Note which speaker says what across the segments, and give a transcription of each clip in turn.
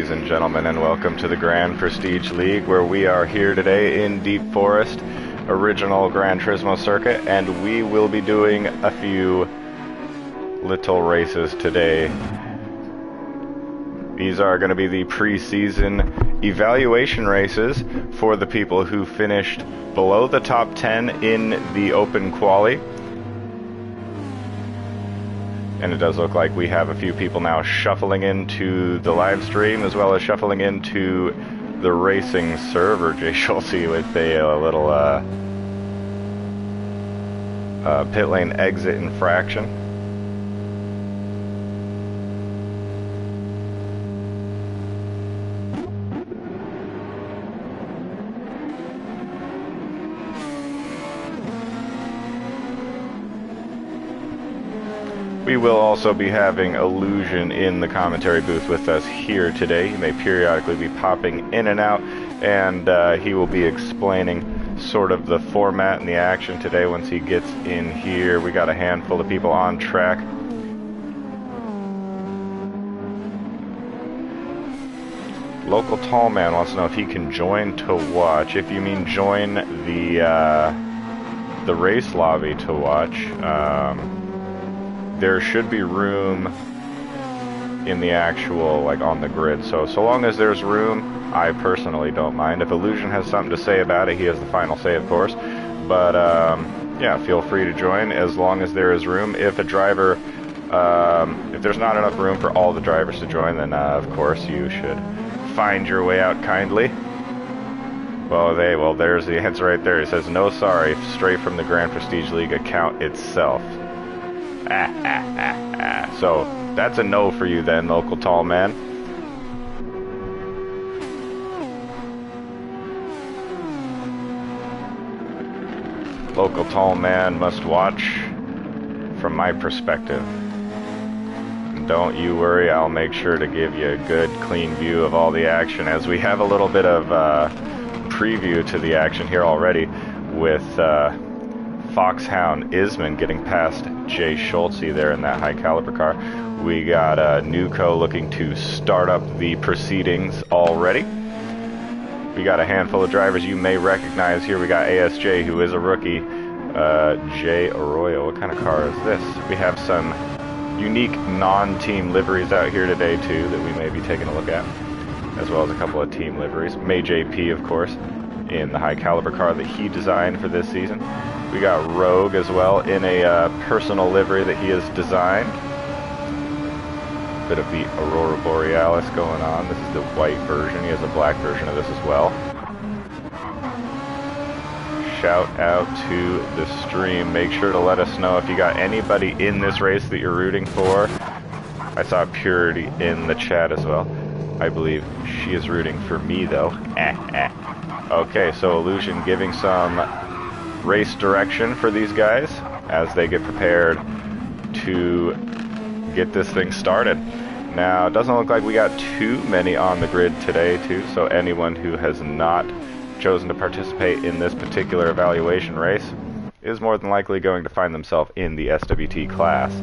Speaker 1: ladies and gentlemen, and welcome to the Grand Prestige League, where we are here today in Deep Forest, original Gran Turismo circuit, and we will be doing a few little races today. These are going to be the pre-season evaluation races for the people who finished below the top 10 in the open quali. And it does look like we have a few people now shuffling into the live stream, as well as shuffling into the racing server. Jay Schultze with a little pit lane exit infraction. We will also be having Illusion in the commentary booth with us here today. He may periodically be popping in and out, and he will be explaining sort of the format and the action today once he gets in here. We got a handful of people on track. Local Tall Man wants to know if he can join to watch. If you mean join the race lobby to watch, there should be room in the actual, like, on the grid. So long as there's room, I personally don't mind. If Illusion has something to say about it, he has the final say, of course. But, yeah, feel free to join as long as there is room. If a driver, if there's not enough room for all the drivers to join, then, of course, you should find your way out kindly. Well, there's the answer right there. He says, no sorry, straight from the Grand Prestige League account itself. So, that's a no for you then, Local Tall Man. Local Tall Man must watch from my perspective. Don't you worry, I'll make sure to give you a good, clean view of all the action, as we have a little bit of preview to the action here already with Foxhound Isman getting past Jay Schultze there in that high caliber car. We got Nuco looking to start up the proceedings already. We got a handful of drivers you may recognize here. We got ASJ, who is a rookie. Jay Arroyo, what kind of car is this? We have some unique non-team liveries out here today too that we may be taking a look at, as well as a couple of team liveries. May JP, of course, in the high caliber car that he designed for this season. We got Rogue as well in a personal livery that he has designed. Bit of the Aurora Borealis going on. This is the white version. He has a black version of this as well. Shout out to the stream. Make sure to let us know if you got anybody in this race that you're rooting for. I saw Purity in the chat as well. I believe she is rooting for me though. Okay, so Illusion giving some race direction for these guys as they get prepared to get this thing started. Now, it doesn't look like we got too many on the grid today too, so anyone who has not chosen to participate in this particular evaluation race is more than likely going to find themselves in the SWT class.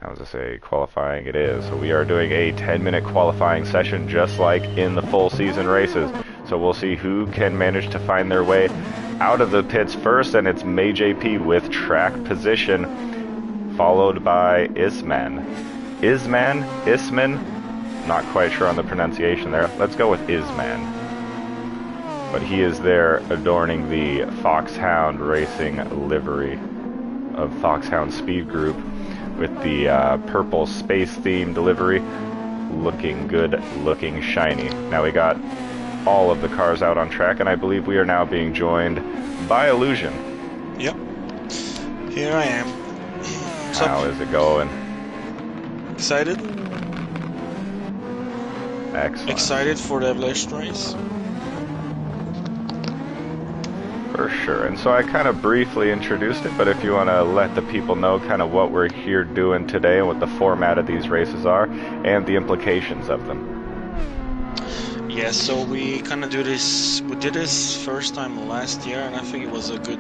Speaker 1: I was to say qualifying it is. So we are doing a 10-minute qualifying session just like in the full season races. So we'll see who can manage to find their way out of the pits first, and it's May JP with track position, followed by Isman. Isman? Not quite sure on the pronunciation there. Let's go with Isman. But he is there adorning the Foxhound Racing livery of Foxhound Speed Group with the purple space-themed livery. Looking good, looking shiny. Now we got all of the cars out on track, and I believe we are now being joined by Illusion.
Speaker 2: Yep. Here I am.
Speaker 1: How is it going?
Speaker 2: Excited?
Speaker 1: Excellent.
Speaker 2: Excited for the evaluation race?
Speaker 1: For sure. And so I kind of briefly introduced it, but if you want to let the people know kind of what we're here doing today and what the format of these races are and the implications of them.
Speaker 2: Yeah, so we kind of do this. We did this first time last year, and I think it was a good,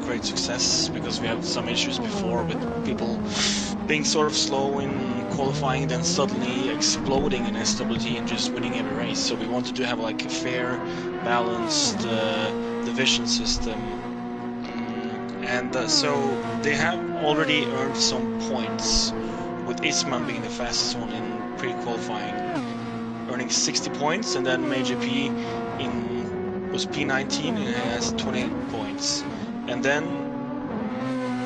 Speaker 2: great success because we had some issues before with people being sort of slow in qualifying, then suddenly exploding in SWT and just winning every race. So we wanted to have like a fair, balanced division system, so they have already earned some points, with Isman being the fastest one in pre-qualifying, earning 60 points, and then Major P was P19 and has 28 points. And then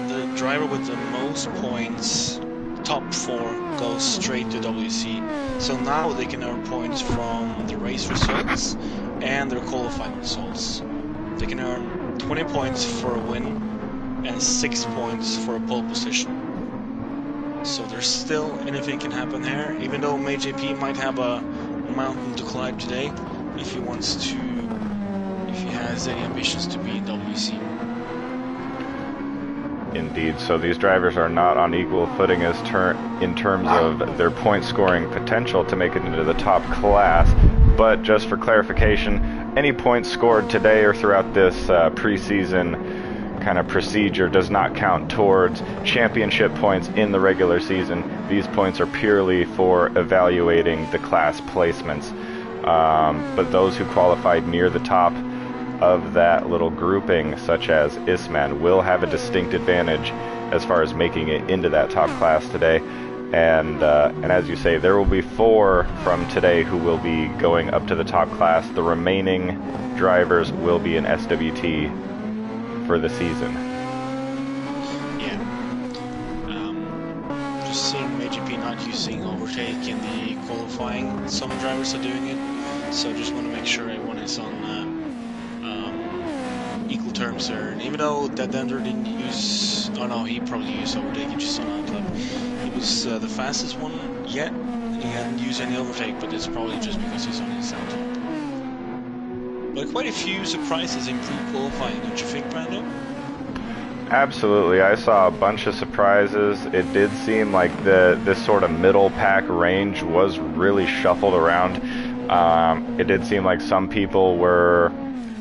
Speaker 2: the driver with the most points, top 4, goes straight to WC. So now they can earn points from the race results and their qualifying results. They can earn 20 points for a win and 6 points for a pole position. So there's still anything can happen here, even though Major P might have a mountain to climb today if he has any ambitions to be in WC.
Speaker 1: Indeed, so these drivers are not on equal footing in terms of their point scoring potential to make it into the top class, but just for clarification, any points scored today or throughout this preseason kind of procedure does not count towards championship points in the regular season. These points are purely for evaluating the class placements. But those who qualified near the top of that little grouping, such as Isman, will have a distinct advantage as far as making it into that top class today. And as you say, there will be 4 from today who will be going up to the top class. The remaining drivers will be in SWT for the season.
Speaker 2: Yeah. Just seeing Major P not using overtake in the qualifying. Some drivers are doing it, so just want to make sure everyone is on equal terms there. And even though that Ender didn't use, oh no, he probably used overtake, he just on that club. He was the fastest one yet, and he hadn't used any overtake, but it's probably just because he's on his out. But quite a few surprises in pre-qualifying, don't you think, Brando?
Speaker 1: Absolutely, I saw a bunch of surprises. It did seem like this sort of middle pack range was really shuffled around. It did seem like some people were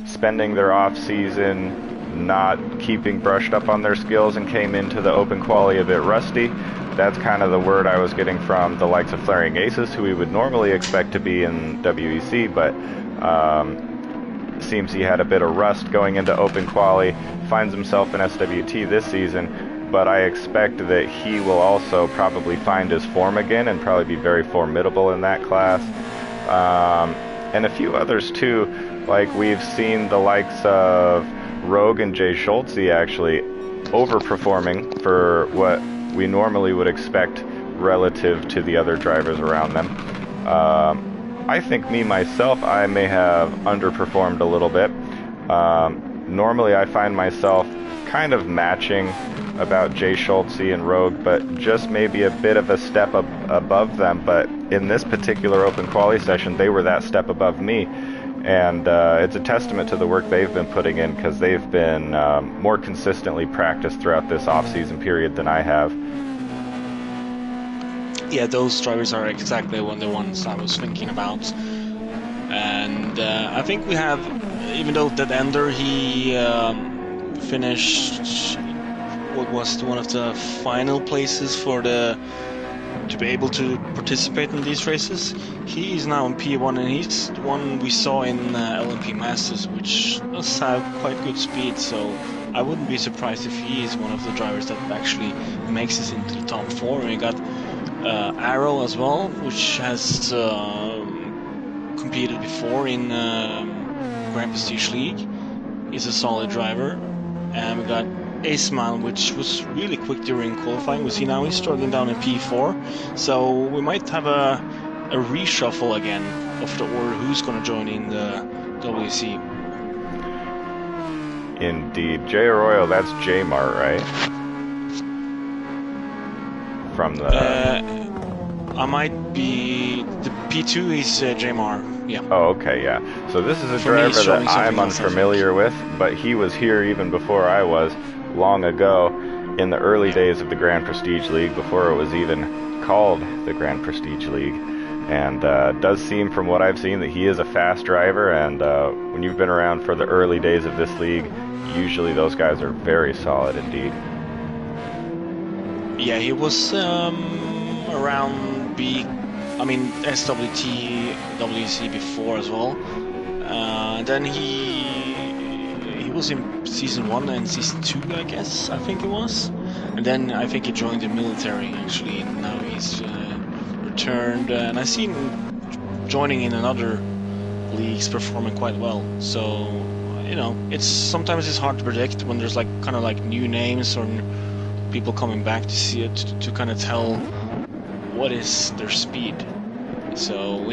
Speaker 1: spending their off season not keeping brushed up on their skills and came into the open quali a bit rusty. That's kind of the word I was getting from the likes of Flaring Aces, who we would normally expect to be in WEC, but seems he had a bit of rust going into open quali, finds himself in SWT this season, but I expect that he will also probably find his form again and probably be very formidable in that class. And a few others too, like we've seen the likes of Rogue and Jay Schultze actually overperforming for what we normally would expect relative to the other drivers around them. I think myself, I may have underperformed a little bit. Normally I find myself kind of matching about Jay Schultze and Rogue, but just maybe a bit of a step up above them. But in this particular open quali session, they were that step above me. And it's a testament to the work they've been putting in, because they've been more consistently practiced throughout this off-season period than I have.
Speaker 2: Yeah, those drivers are exactly the ones I was thinking about. And I think we have, even though that Ender, he finished what was one of the final places for to be able to participate in these races. He is now in P1, and he's the one we saw in LMP Masters, which does have quite good speed, so I wouldn't be surprised if he is one of the drivers that actually makes it into the top 4. And we got Arrow as well, which has competed before in Grand Prestige League. He's a solid driver. And we got Isman, which was really quick during qualifying. We see now he's struggling down in P4. So we might have a reshuffle again of the order who's going to join in the WC.
Speaker 1: Indeed. J Arroyo, that's J-Mart, right? From the...
Speaker 2: I might be... The P2 is J-Mar, yeah.
Speaker 1: Oh, okay, yeah. So this is a driver that I'm unfamiliar with, but he was here even before I was, long ago, in the early days of the Grand Prestige League, before it was even called the Grand Prestige League. And does seem, from what I've seen, that he is a fast driver. And when you've been around for the early days of this league, usually those guys are very solid indeed.
Speaker 2: Yeah, he was around SWT, WC before as well. Then he was in season 1 and season 2, I guess. I think it was. And then I think he joined the military actually. And now he's returned, and I seen him joining in another leagues, performing quite well. So you know, sometimes it's hard to predict when there's kind of new names or people coming back to see it to kind of tell what is their speed. So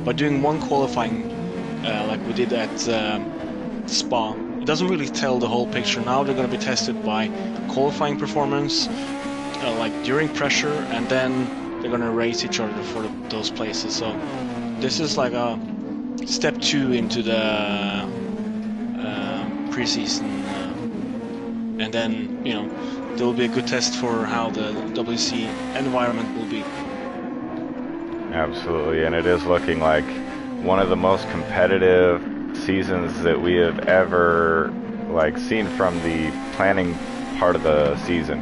Speaker 2: by doing one qualifying like we did at Spa, it doesn't really tell the whole picture. Now they're going to be tested by qualifying performance, during pressure, and then they're going to race each other for those places. So this is like a step 2 into the preseason, and then there will be a good test for how the WC environment will be.
Speaker 1: Absolutely, and it is looking like one of the most competitive seasons that we have ever seen from the planning part of the season,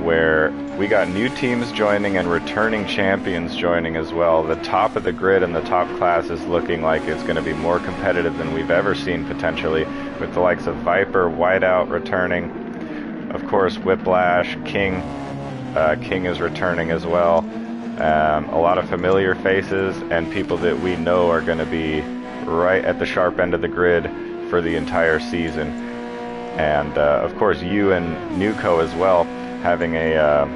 Speaker 1: where we got new teams joining and returning champions joining as well. The top of the grid and the top class is looking like it's going to be more competitive than we've ever seen potentially, with the likes of Viper, Whiteout returning, of course Whiplash, King. King is returning as well. A lot of familiar faces and people that we know are going to be right at the sharp end of the grid for the entire season. And of course you and Nuco as well, having a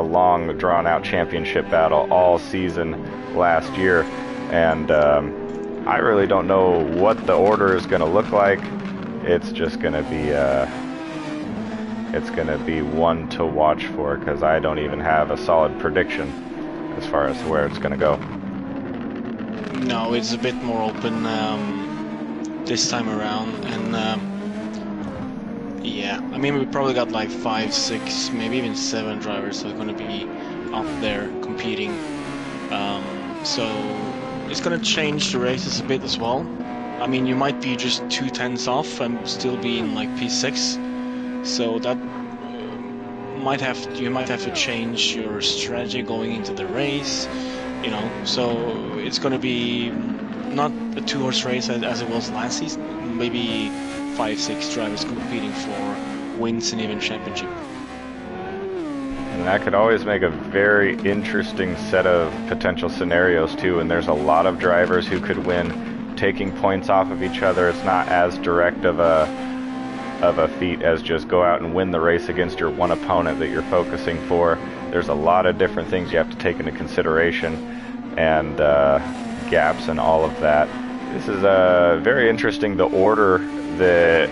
Speaker 1: long drawn-out championship battle all season last year. And I really don't know what the order is going to look like. It's just going to be one to watch for, because I don't even have a solid prediction as far as where it's going to go.
Speaker 2: No, it's a bit more open this time around, and yeah, I mean we probably got 5, 6, maybe even 7 drivers that are going to be up there competing. So it's going to change the races a bit as well. I mean, you might be just 2 tenths off and still be in P6, so that you might have to change your strategy going into the race. So it's going to be not a 2-horse race as it was last season. Maybe 5, 6 drivers competing for wins and even championship.
Speaker 1: And that could always make a very interesting set of potential scenarios too, and there's a lot of drivers who could win taking points off of each other. It's not as direct of a feat as just go out and win the race against your one opponent that you're focusing for. There's a lot of different things you have to take into consideration, and gaps and all of that. This is very interesting, the order that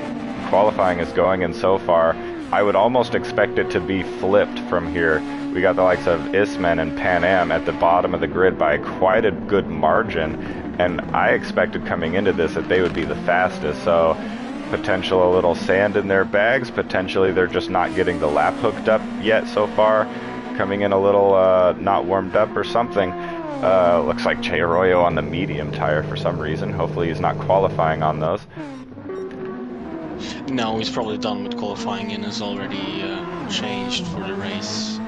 Speaker 1: qualifying is going in so far. I would almost expect it to be flipped from here. We got the likes of Isman and Pan Am at the bottom of the grid by quite a good margin, and I expected coming into this that they would be the fastest. So potential a little sand in their bags, potentially they're just not getting the lap hooked up yet so far, coming in a little not warmed up or something. Looks like Che Arroyo on the medium tire for some reason. Hopefully he's not qualifying on those.
Speaker 2: No, he's probably done with qualifying and has already changed for the race.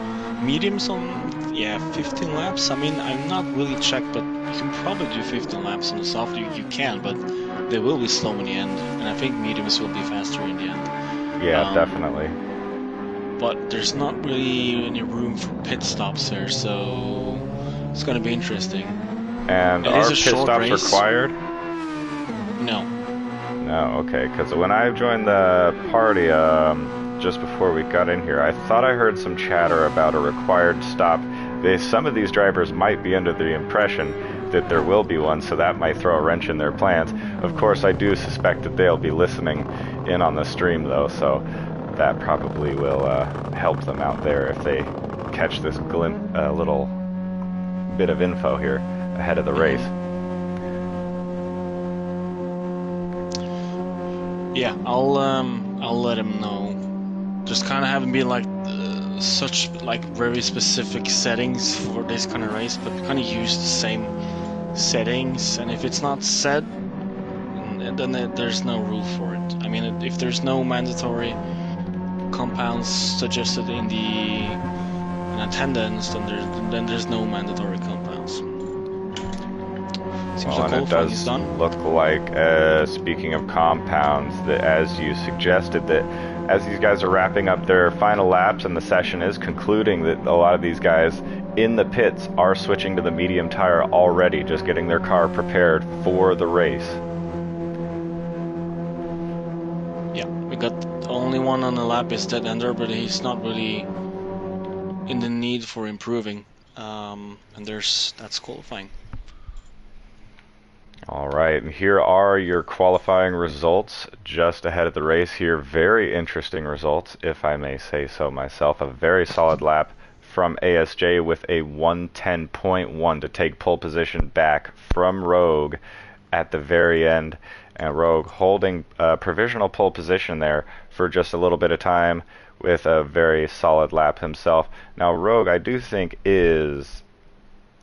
Speaker 2: Mediums on 15 laps. I mean, I'm not really checked, but you can probably do 15 laps on the soft. You can, but they will be slow in the end, and I think mediums will be faster in the end.
Speaker 1: Yeah, definitely.
Speaker 2: But there's not really any room for pit stops there, so it's going to be interesting.
Speaker 1: And are pit stops required?
Speaker 2: No.
Speaker 1: No, okay, because when I joined the party just before we got in here, I thought I heard some chatter about a required stop. Some of these drivers might be under the impression that there will be one, so that might throw a wrench in their plans. Of course, I do suspect that they'll be listening in on the stream, though, so that probably will help them out there if they catch this little bit of info here ahead of the race.
Speaker 2: Yeah, I'll let him know. Just kind of haven't been such very specific settings for this kind of race, but we kind of use the same settings, and if it's not set, then there's no rule for it. I mean, if there's no mandatory compounds suggested in attendance, then there's no mandatory compounds. Seems
Speaker 1: Well,
Speaker 2: like
Speaker 1: and it
Speaker 2: qualifying is
Speaker 1: does
Speaker 2: done.
Speaker 1: look like, speaking of compounds, that as you suggested, that as these guys are wrapping up their final laps and the session is concluding, that a lot of these guys in the pits are switching to the medium tire already, just getting their car prepared for the race.
Speaker 2: Yeah, we got only one on the lap is Dead Ender, but he's not really in the need for improving. And that's qualifying.
Speaker 1: All right, and here are your qualifying results just ahead of the race here. Very interesting results, if I may say so myself. A very solid lap from ASJ with a 110.1 to take pole position back from Rogue at the very end. And Rogue holding provisional pole position there for just a little bit of time with a very solid lap himself. Now, Rogue, I do think,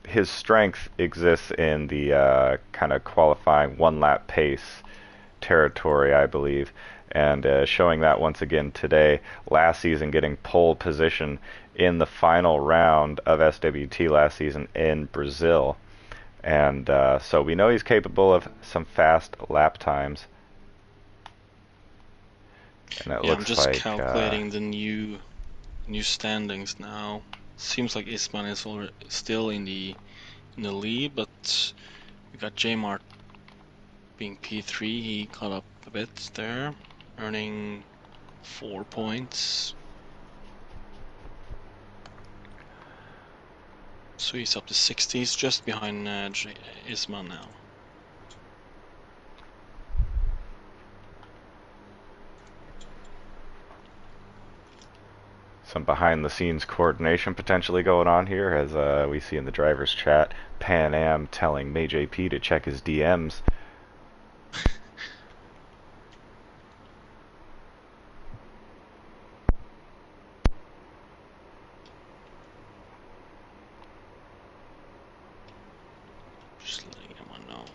Speaker 1: his strength exists in the kind of qualifying one-lap pace territory, I believe, and showing that once again today. Last season, getting pole position in the final round of SWT last season in Brazil. And so we know he's capable of some fast lap times. And it
Speaker 2: Yeah, I'm
Speaker 1: looks
Speaker 2: just
Speaker 1: like
Speaker 2: calculating the new standings now. Seems like Isman is still in the lead, but we got J-Mart being P3. He caught up a bit there, earning 4 points. So he's up to 60. He's just behind Isman now.
Speaker 1: some behind-the-scenes coordination potentially going on here, as we see in the driver's chat, Pan Am telling MayJP to check his DMs.
Speaker 2: Just letting everyone know.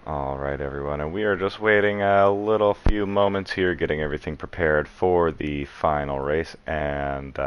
Speaker 1: Alright everyone, and we are just waiting a little few moments here, getting everything prepared for the final race, and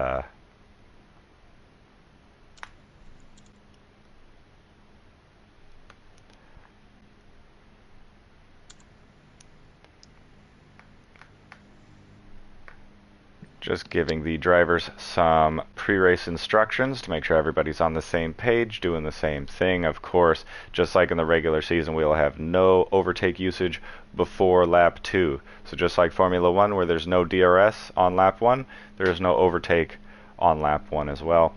Speaker 1: just giving the drivers some pre-race instructions to make sure everybody's on the same page, doing the same thing. Of course, just like in the regular season, we'll have no overtake usage before lap 2. So just like Formula 1, where there's no DRS on lap 1, there is no overtake on lap 1 as well.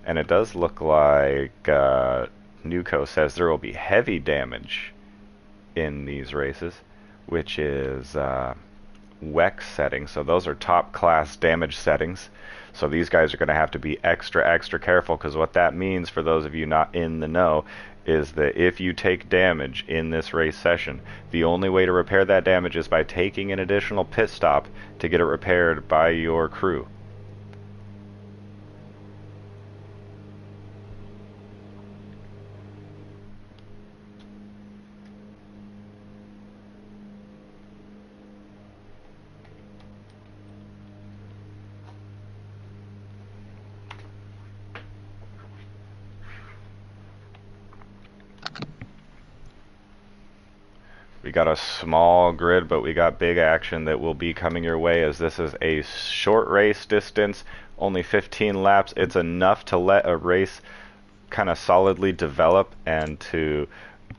Speaker 1: And it does look like Nuco says there will be heavy damage in these races, which is WEC settings. So those are top class damage settings. So these guys are going to have to be extra careful, because what that means, for those of you not in the know, is that if you take damage in this race session, the only way to repair that damage is by taking an additional pit stop to get it repaired by your crew. We got a small grid, but we got big action that will be coming your way, as this is a short race distance, only 15 laps. It's enough to let a race kind of solidly develop and to,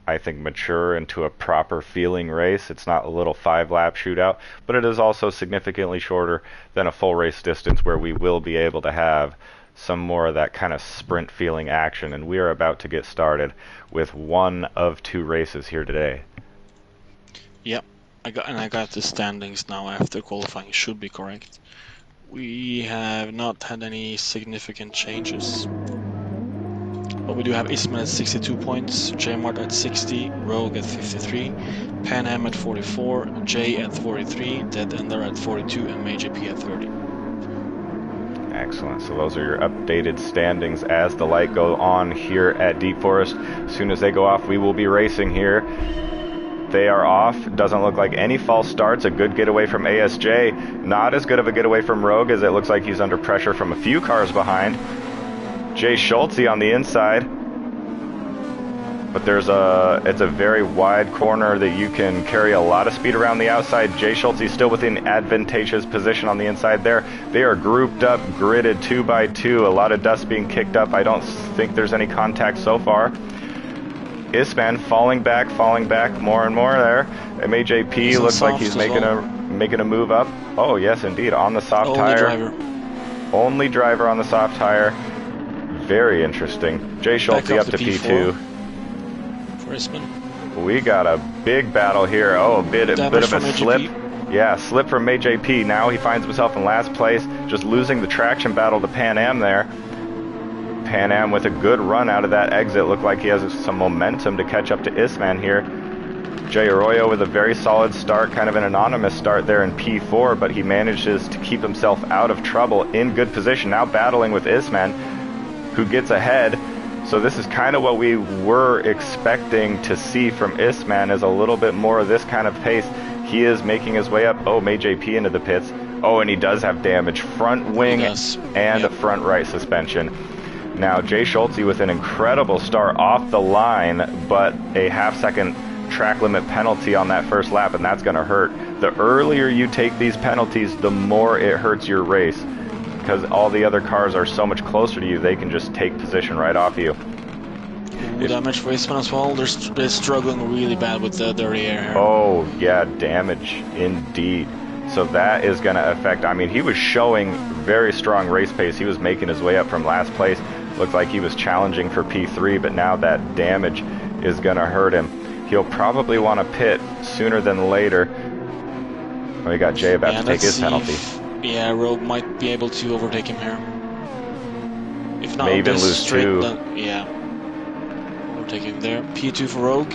Speaker 1: I think, mature into a proper feeling race. It's not a little 5-lap shootout, but it is also significantly shorter than a full race distance, where we will be able to have some more of that kind of sprint feeling action. And we are about to get started with one of 2 races here today.
Speaker 2: Yep, I got the standings now after qualifying. Should be correct. We have not had any significant changes. But we do have Eastman at 62 points, J-Mart at 60, Rogue at 53, Pan Am at 44, J at 43, Dead Ender at 42, and MajorP at 30.
Speaker 1: Excellent. So those are your updated standings as the light go on here at Deep Forest. As soon as they go off, we will be racing here. They are off. Doesn't look like any false starts. A good getaway from ASJ. Not as good of a getaway from Rogue, as it looks like he's under pressure from a few cars behind. Jay Schulte on the inside. But it's a very wide corner that you can carry a lot of speed around the outside. Jay Schulte still within advantageous position on the inside there. They are grouped up, gridded 2 by 2. A lot of dust being kicked up. I don't think there's any contact so far. Isman falling back more and more there. MajP looks like he's making a move up. Oh yes, indeed, on the soft tire. Only driver on the soft tire. Very interesting. Jay Schulte up to P2.
Speaker 2: For Isman.
Speaker 1: We got a big battle here. Oh, a bit of a slip. Yeah, slip from MajP. Now he finds himself in last place, just losing the traction battle to Pan Am there. Pan Am with a good run out of that exit. Looked like he has some momentum to catch up to Isman here. Jay Arroyo with a very solid start, kind of an anonymous start there in P4, but he manages to keep himself out of trouble in good position. Now battling with Isman, who gets ahead. So this is kind of what we were expecting to see from Isman, is a little bit more of this kind of pace. He is making his way up. Oh, MajP into the pits. Oh, and he does have damage. Front wing and a front right suspension. Now, Jay Schulte with an incredible start off the line, but a half-second track limit penalty on that first lap, and that's going to hurt. The earlier you take these penalties, the more it hurts your race, because all the other cars are so much closer to you, they can just take position right off you.
Speaker 2: Damage for Isman as well. They're struggling really bad with the dirty air here.
Speaker 1: Oh, yeah, damage indeed. So that is going to affect, I mean, he was showing very strong race pace. He was making his way up from last place. Looked like he was challenging for P3, but now that damage is going to hurt him. He'll probably want to pit sooner than later. Oh, we got Jay about to take his penalty.
Speaker 2: Yeah, Rogue might be able to overtake him here. If not,
Speaker 1: may even lose
Speaker 2: straight,
Speaker 1: 2.
Speaker 2: Yeah. Overtake him there. P2 for Rogue.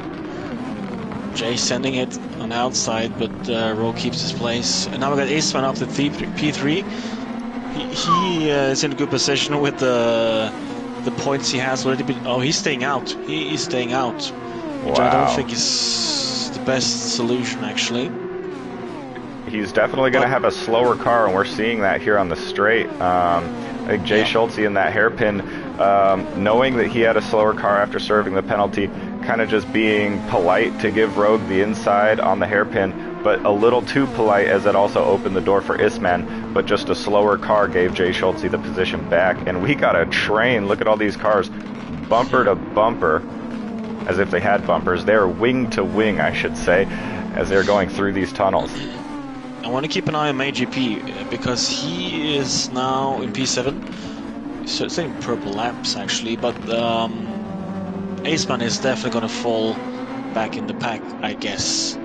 Speaker 2: Jay sending it on the outside, but Rogue keeps his place. And now we got Isman up to P3. He is in a good position with the points he has already been. Oh, he's staying out. He is staying out, which I don't think is the best solution, actually.
Speaker 1: He's definitely going to have a slower car, and we're seeing that here on the straight. I think Jay Schulte in that hairpin, knowing that he had a slower car after serving the penalty, kind of just being polite to give Rogue the inside on the hairpin, but a little too polite, as it also opened the door for Isman, but just a slower car gave Jay Schulte the position back. And we got a train. Look at all these cars, bumper to bumper, as if they had bumpers. They're wing to wing, I should say, as they're going through these tunnels.
Speaker 2: I want to keep an eye on MajP, because he is now in P7. So it's in purple laps, actually, but Isman is definitely going to fall back in the pack, I guess.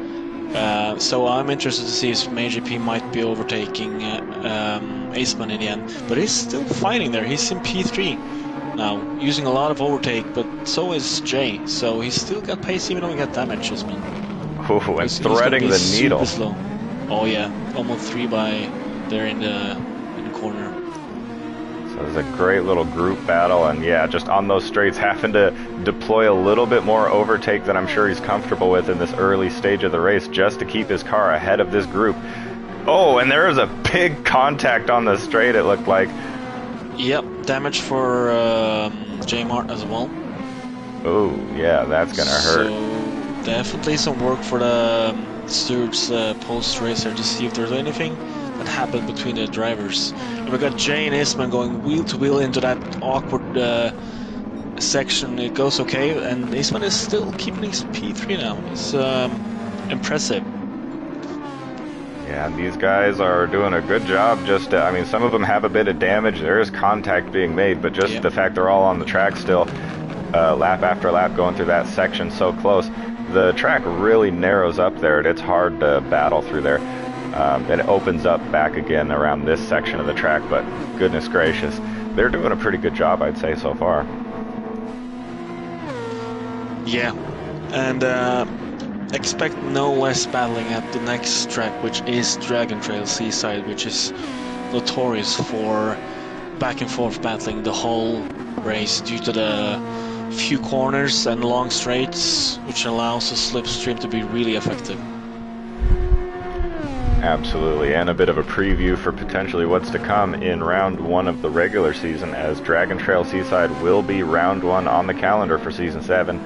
Speaker 2: So I'm interested to see if MajorP might be overtaking Isman in the end. But he's still fighting there. He's in P3 now, using a lot of overtake, but so is Jay. So he's still got pace even though he got damage, Isman.
Speaker 1: Ooh, and threading the needle.
Speaker 2: Slow. Oh yeah, almost 3 by there in the corner.
Speaker 1: So it was a great little group battle, and yeah, just on those straights, having to deploy a little bit more overtake than I'm sure he's comfortable with in this early stage of the race, just to keep his car ahead of this group. Oh, and there was a big contact on the straight, it looked like.
Speaker 2: Yep, damage for J-Mart as well.
Speaker 1: Oh, yeah, that's gonna hurt.
Speaker 2: So definitely some work for the stewards post-race there to see if there's anything that happened between the drivers. And we got Jay and Isman going wheel to wheel into that awkward section. It goes okay, and Isman is still keeping his P3 now. It's impressive.
Speaker 1: Yeah, these guys are doing a good job. Just, I mean, some of them have a bit of damage. There is contact being made, but just the fact they're all on the track still, lap after lap going through that section so close. The track really narrows up there, and it's hard to battle through there. And it opens up back again around this section of the track, but goodness gracious, they're doing a pretty good job, I'd say, so far.
Speaker 2: Yeah, and expect no less battling at the next track, which is Dragon Trail Seaside, which is notorious for back and forth battling the whole race due to the few corners and long straights, which allows the slipstream to be really effective.
Speaker 1: Absolutely, and a bit of a preview for potentially what's to come in round 1 of the regular season, as Dragon Trail Seaside will be round 1 on the calendar for Season 7.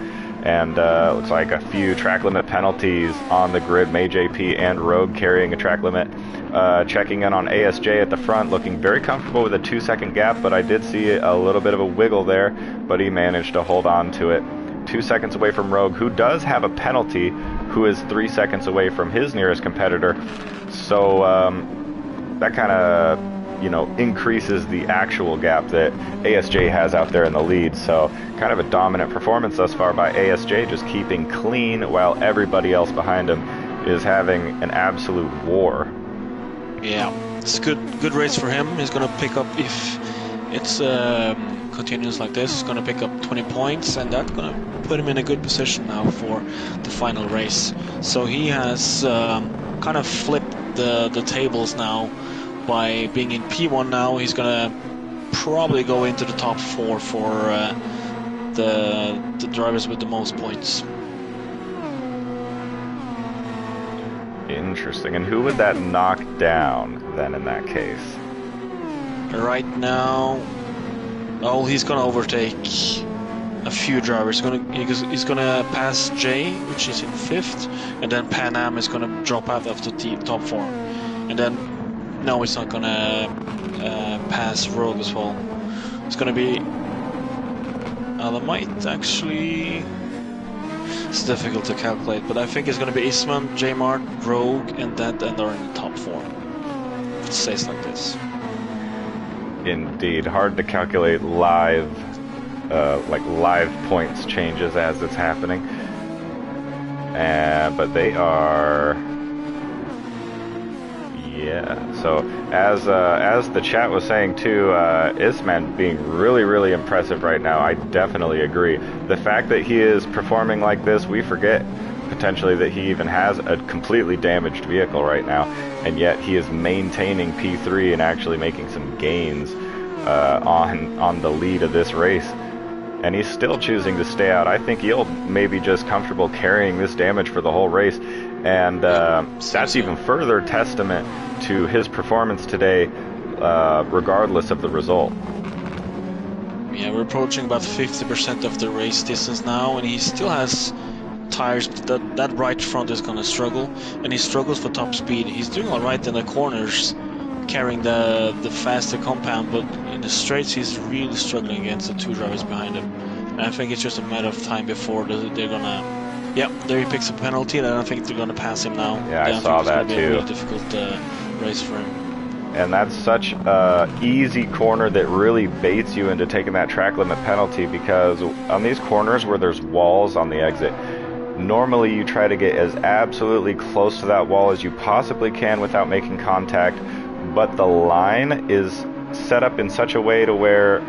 Speaker 1: And looks like a few track limit penalties on the grid. MayJP and Rogue carrying a track limit. Checking in on ASJ at the front, looking very comfortable with a 2-second gap, but I did see a little bit of a wiggle there, but he managed to hold on to it. 2 seconds away from Rogue, who does have a penalty, who is 3 seconds away from his nearest competitor. So that kind of, increases the actual gap that ASJ has out there in the lead. So kind of a dominant performance thus far by ASJ, just keeping clean while everybody else behind him is having an absolute war.
Speaker 2: Yeah, it's a good race for him. He's going to pick up, if it's continues like this, he's going to pick up 20 points, and that's going to put him in a good position now for the final race. So he has kind of flipped the tables now. By being in P1 now, he's gonna probably go into the top 4 for the drivers with the most points.
Speaker 1: Interesting. And who would that knock down then in that case?
Speaker 2: Right now, he's gonna overtake a few drivers. He's gonna pass Jay, which is in 5th, and then Pan Am is gonna drop out of the top 4, and then. No, he's not gonna pass Rogue as well. It's gonna be. That might actually. It's difficult to calculate, but I think it's gonna be Isman, J-Mart, Rogue, and that end are in the top 4. If it stays like this.
Speaker 1: Indeed, hard to calculate live points changes as it's happening. But they are. Yeah, so as the chat was saying too, Isman being really, really impressive right now. I definitely agree. The fact that he is performing like this, we forget potentially that he even has a completely damaged vehicle right now, and yet he is maintaining P3 and actually making some gains on the lead of this race. And he's still choosing to stay out. I think he'll maybe just comfortable carrying this damage for the whole race. And that's even further testament to his performance today, regardless of the result.
Speaker 2: Yeah, we're approaching about 50% of the race distance now, and he still has tires, but that right front is going to struggle, and he struggles for top speed. He's doing all right in the corners, carrying the faster compound, but in the straights he's really struggling against the 2 drivers behind him. And I think it's just a matter of time before they're going to... Yep, there he picks a penalty, and I don't think they're going to pass him now.
Speaker 1: Yeah, I saw that too.
Speaker 2: It's going to be a really difficult race for him.
Speaker 1: And that's such an easy corner that really baits you into taking that track limit penalty, because on these corners where there's walls on the exit, normally you try to get as absolutely close to that wall as you possibly can without making contact, but the line is set up in such a way to where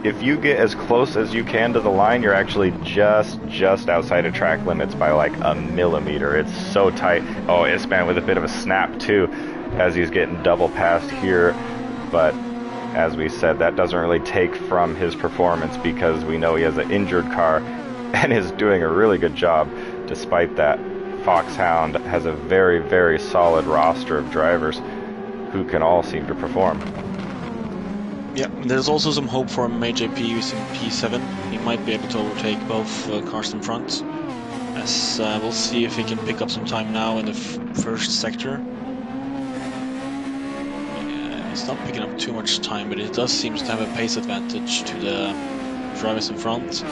Speaker 1: if you get as close as you can to the line, you're actually just outside of track limits by like a millimeter. It's so tight. Oh, Isman with a bit of a snap too as he's getting double passed here. But as we said, that doesn't really take from his performance, because we know he has an injured car and is doing a really good job despite that. Foxhound has a very, very solid roster of drivers who can all seem to perform.
Speaker 2: Yeah, there's also some hope for MayJP using P7. He might be able to overtake both cars in front. As we'll see if he can pick up some time now in the first sector. Yeah, he's not picking up too much time, but it does seem to have a pace advantage to the drivers in front.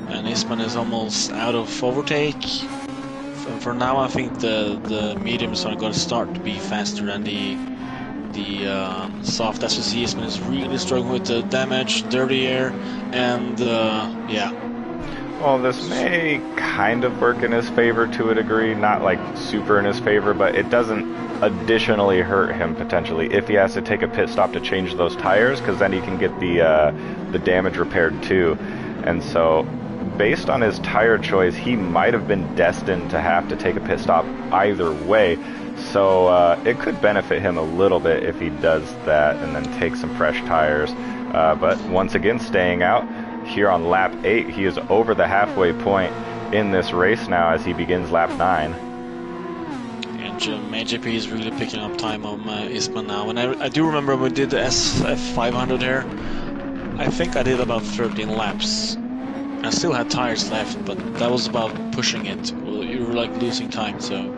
Speaker 2: And Isman is almost out of overtake. For now, I think the mediums are going to start to be faster than the soft. As you see, Isman is really struggling with the damage, dirty air, and yeah.
Speaker 1: Well, this may kind of work in his favor to a degree, not like super in his favor, but it doesn't additionally hurt him potentially if he has to take a pit stop to change those tires, because then he can get the damage repaired too. And so based on his tire choice, he might have been destined to have to take a pit stop either way. So it could benefit him a little bit if he does that and then takes some fresh tires. But once again, staying out here on lap 8, he is over the halfway point in this race now as he begins lap 9.
Speaker 2: And MJP is really picking up time on Isman now. And I do remember when we did the SF500 here, I think I did about 13 laps. I still had tires left, but that was about pushing it. Well, you were like losing time, so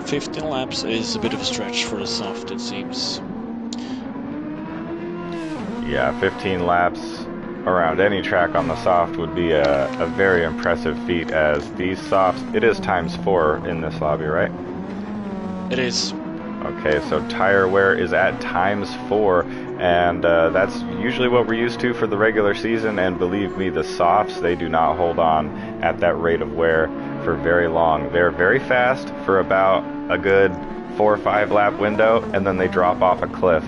Speaker 2: 15 laps is a bit of a stretch for the soft, it seems.
Speaker 1: Yeah, 15 laps around any track on the soft would be a very impressive feat, as these softs, it is ×4 in this lobby, right?
Speaker 2: It is.
Speaker 1: Okay, so tire wear is at ×4, and that's usually what we're used to for the regular season, and believe me, the softs, they do not hold on at that rate of wear for very long. They're very fast for about a good 4 or 5 lap window, and then they drop off a cliff.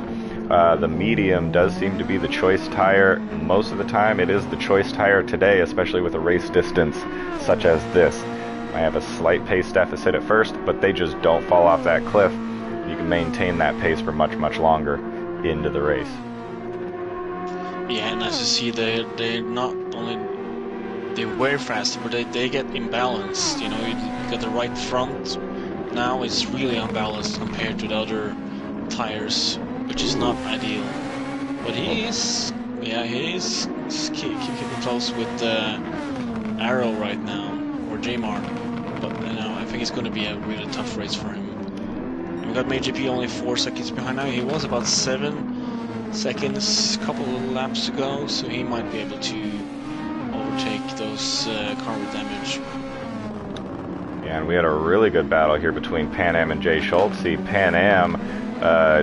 Speaker 1: The medium does seem to be the choice tire. Most of the time it is the choice tire today, especially with a race distance such as this. I have a slight pace deficit at first, but they just don't fall off that cliff. You can maintain that pace for much, much longer into the race.
Speaker 2: Yeah, and as you see, they not only they wear faster, but they get imbalanced. You know, you got the right front now is really unbalanced compared to the other tires, which is not ideal. But he is keeping close with Arrow right now, or J-Mark. But you know, I think it's going to be a really tough race for him. We got MJP only 4 seconds behind now. He was about 7 seconds a couple of laps ago, so he might be able to overtake those car with damage.
Speaker 1: Yeah, and we had a really good battle here between Pan Am and Jay Schultz. Pan Am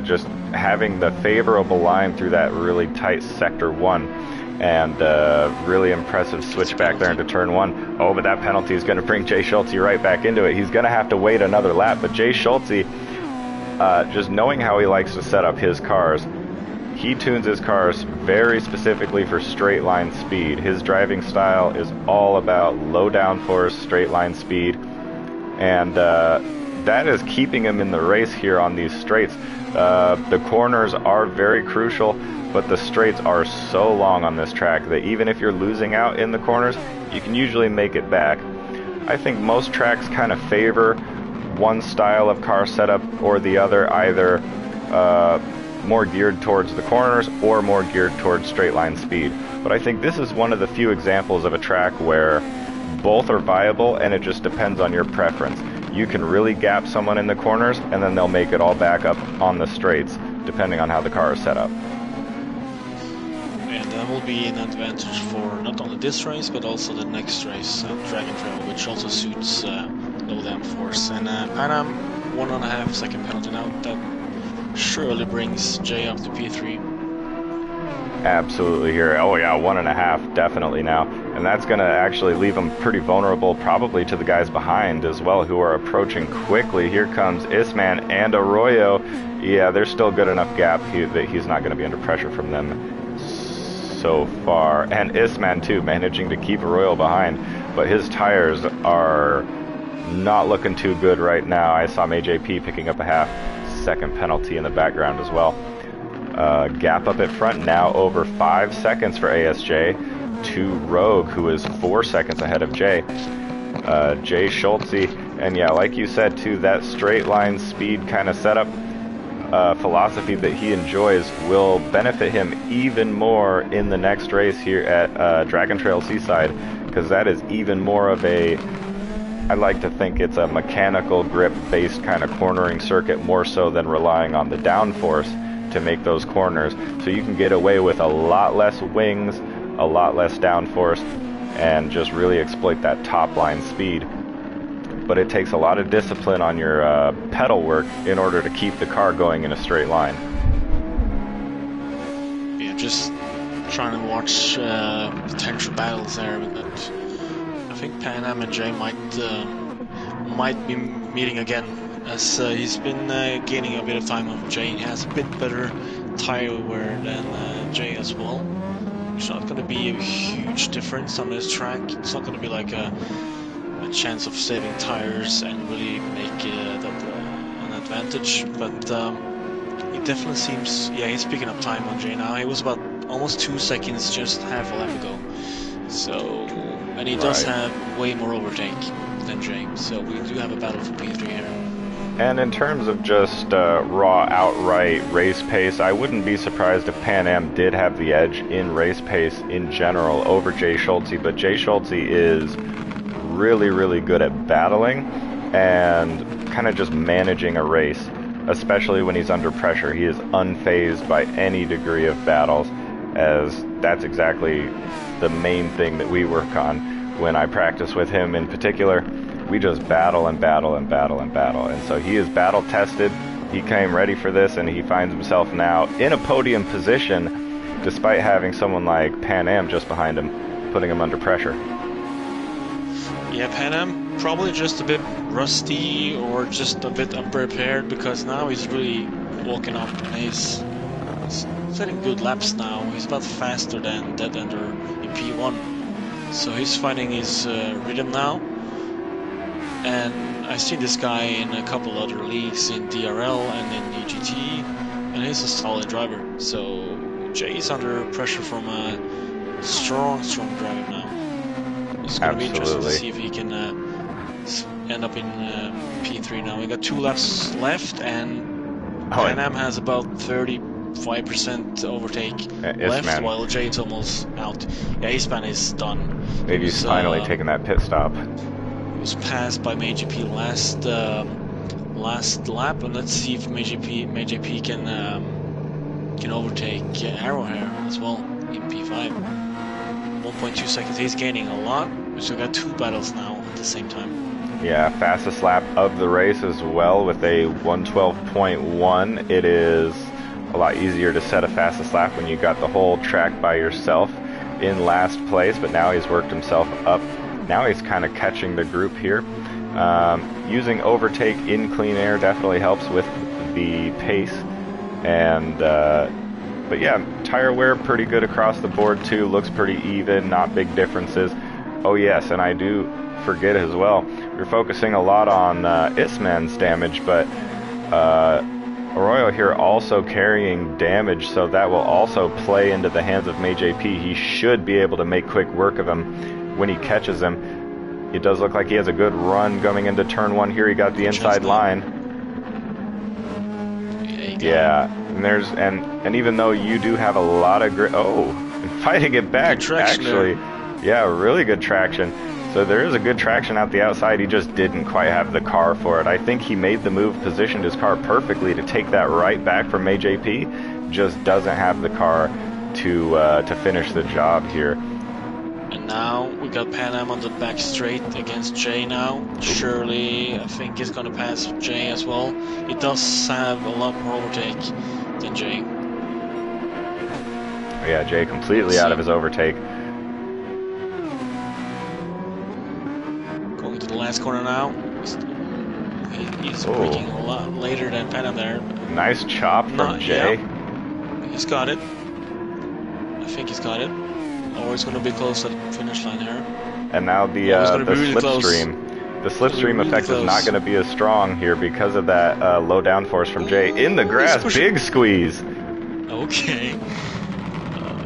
Speaker 1: just having the favorable line through that really tight sector 1, and really impressive switch back there into turn 1. Oh, but that penalty is going to bring Jay Schultz right back into it. He's going to have to wait another lap, but Jay Schultz, just knowing how he likes to set up his cars, he tunes his cars very specifically for straight line speed. His driving style is all about low downforce, straight line speed, and that is keeping him in the race here on these straights. The corners are very crucial, but the straights are so long on this track that even if you're losing out in the corners, you can usually make it back. I think most tracks kind of favor one style of car setup or the other, either more geared towards the corners or more geared towards straight line speed. But I think this is one of the few examples of a track where both are viable, and it just depends on your preference. You can really gap someone in the corners, and then they'll make it all back up on the straights, depending on how the car is set up.
Speaker 2: And that will be an advantage for not only this race, but also the next race, Dragon Trail, which also suits low downforce. And Pan Am, 1.5 second penalty now. That surely brings Jay up to P3.
Speaker 1: Absolutely here. Oh yeah, 1.5 definitely now. And that's going to actually leave him pretty vulnerable probably to the guys behind as well, who are approaching quickly. Here comes Isman and Arroyo. Yeah, there's still good enough gap that he's not going to be under pressure from them so far. And Isman too, managing to keep Arroyo behind. But his tires are not looking too good right now. I saw MJP picking up a half-second penalty in the background as well. Gap up at front now over 5 seconds for ASJ to Rogue, who is 4 seconds ahead of Jay. Jay Schultz, and yeah, like you said too, that straight line speed kind of setup philosophy that he enjoys will benefit him even more in the next race here at Dragon Trail Seaside, because that is even more of a, I like to think it's a mechanical grip based kind of cornering circuit, more so than relying on the downforce to make those corners. So you can get away with a lot less wings, a lot less downforce, and just really exploit that top line speed. But it takes a lot of discipline on your pedal work in order to keep the car going in a straight line.
Speaker 2: Yeah, just trying to watch potential battles there, but I think Pan Am and Jay might be meeting again, as he's been gaining a bit of time on Jay. He has a bit better tire wear than Jay as well. It's not going to be a huge difference on this track. It's not going to be like a chance of saving tires and really make that an advantage. But it definitely seems, yeah, he's picking up time on Jay now. He was about almost 2 seconds just half a lap ago. So, and he does have way more overtake than Jay. So we do have a battle for P3 here.
Speaker 1: And in terms of just raw outright race pace, I wouldn't be surprised if Pan Am did have the edge in race pace in general over Jay Schultze, but Jay Schultze is really, really good at battling and kind of just managing a race, especially when he's under pressure. He is unfazed by any degree of battles, as that's exactly the main thing that we work on when I practice with him in particular. We just battle and battle and battle and battle. And so he is battle tested. He came ready for this, and he finds himself now in a podium position despite having someone like Pan Am just behind him, putting him under pressure.
Speaker 2: Yeah, Pan Am probably just a bit rusty or just a bit unprepared, because now he's really walking up and he's setting good laps now. He's about faster than Dead Ender in P1. So he's finding his rhythm now. And I've seen this guy in a couple other leagues in DRL and in EGT, and he's a solid driver. So Jay's under pressure from a strong driver now. It's going to be interesting to see if he can end up in P3 now. We got 2 laps left, and Pan Am has about 35% overtake left, while Jay's almost out. Yeah, Eastman is done.
Speaker 1: Maybe he's finally taking that pit stop.
Speaker 2: Was passed by MayJP last lap, and let's see if MayJP can overtake Arrowhair as well in P5. 1.2 seconds. He's gaining a lot. We still got 2 battles now at the same time.
Speaker 1: Yeah, fastest lap of the race as well with a 112.1. It is a lot easier to set a fastest lap when you got the whole track by yourself in last place, but now he's worked himself up. Now he's kind of catching the group here. Using overtake in clean air definitely helps with the pace. And but yeah, tire wear pretty good across the board too. Looks pretty even, not big differences. Oh yes, and I do forget as well, we're focusing a lot on Isman's damage, but Arroyo here also carrying damage, so that will also play into the hands of MayJP. He should be able to make quick work of him when he catches him. It does look like he has a good run going into turn 1 here. He got the inside line. Yeah, and even though you do have a lot of fighting it back actually. Yeah, really good traction. So there is a good traction out the outside. He just didn't quite have the car for it. I think he made the move, positioned his car perfectly to take that right back from MayJP. Just doesn't have the car to finish the job here.
Speaker 2: And now we got Pan Am on the back straight against Jay now. Surely, I think he's going to pass Jay as well. He does have a lot more overtake than Jay.
Speaker 1: Yeah, Jay completely out of his overtake.
Speaker 2: Going to the last corner now. He's braking a lot later than Pan Am there.
Speaker 1: Nice chop from Jay.
Speaker 2: Yeah. He's got it. I think he's got it. Or it's going to be close to the finish line here.
Speaker 1: And now the slipstream. The slipstream effect is not going to be as strong here because of that low downforce from Jay. In the grass, big squeeze.
Speaker 2: Okay.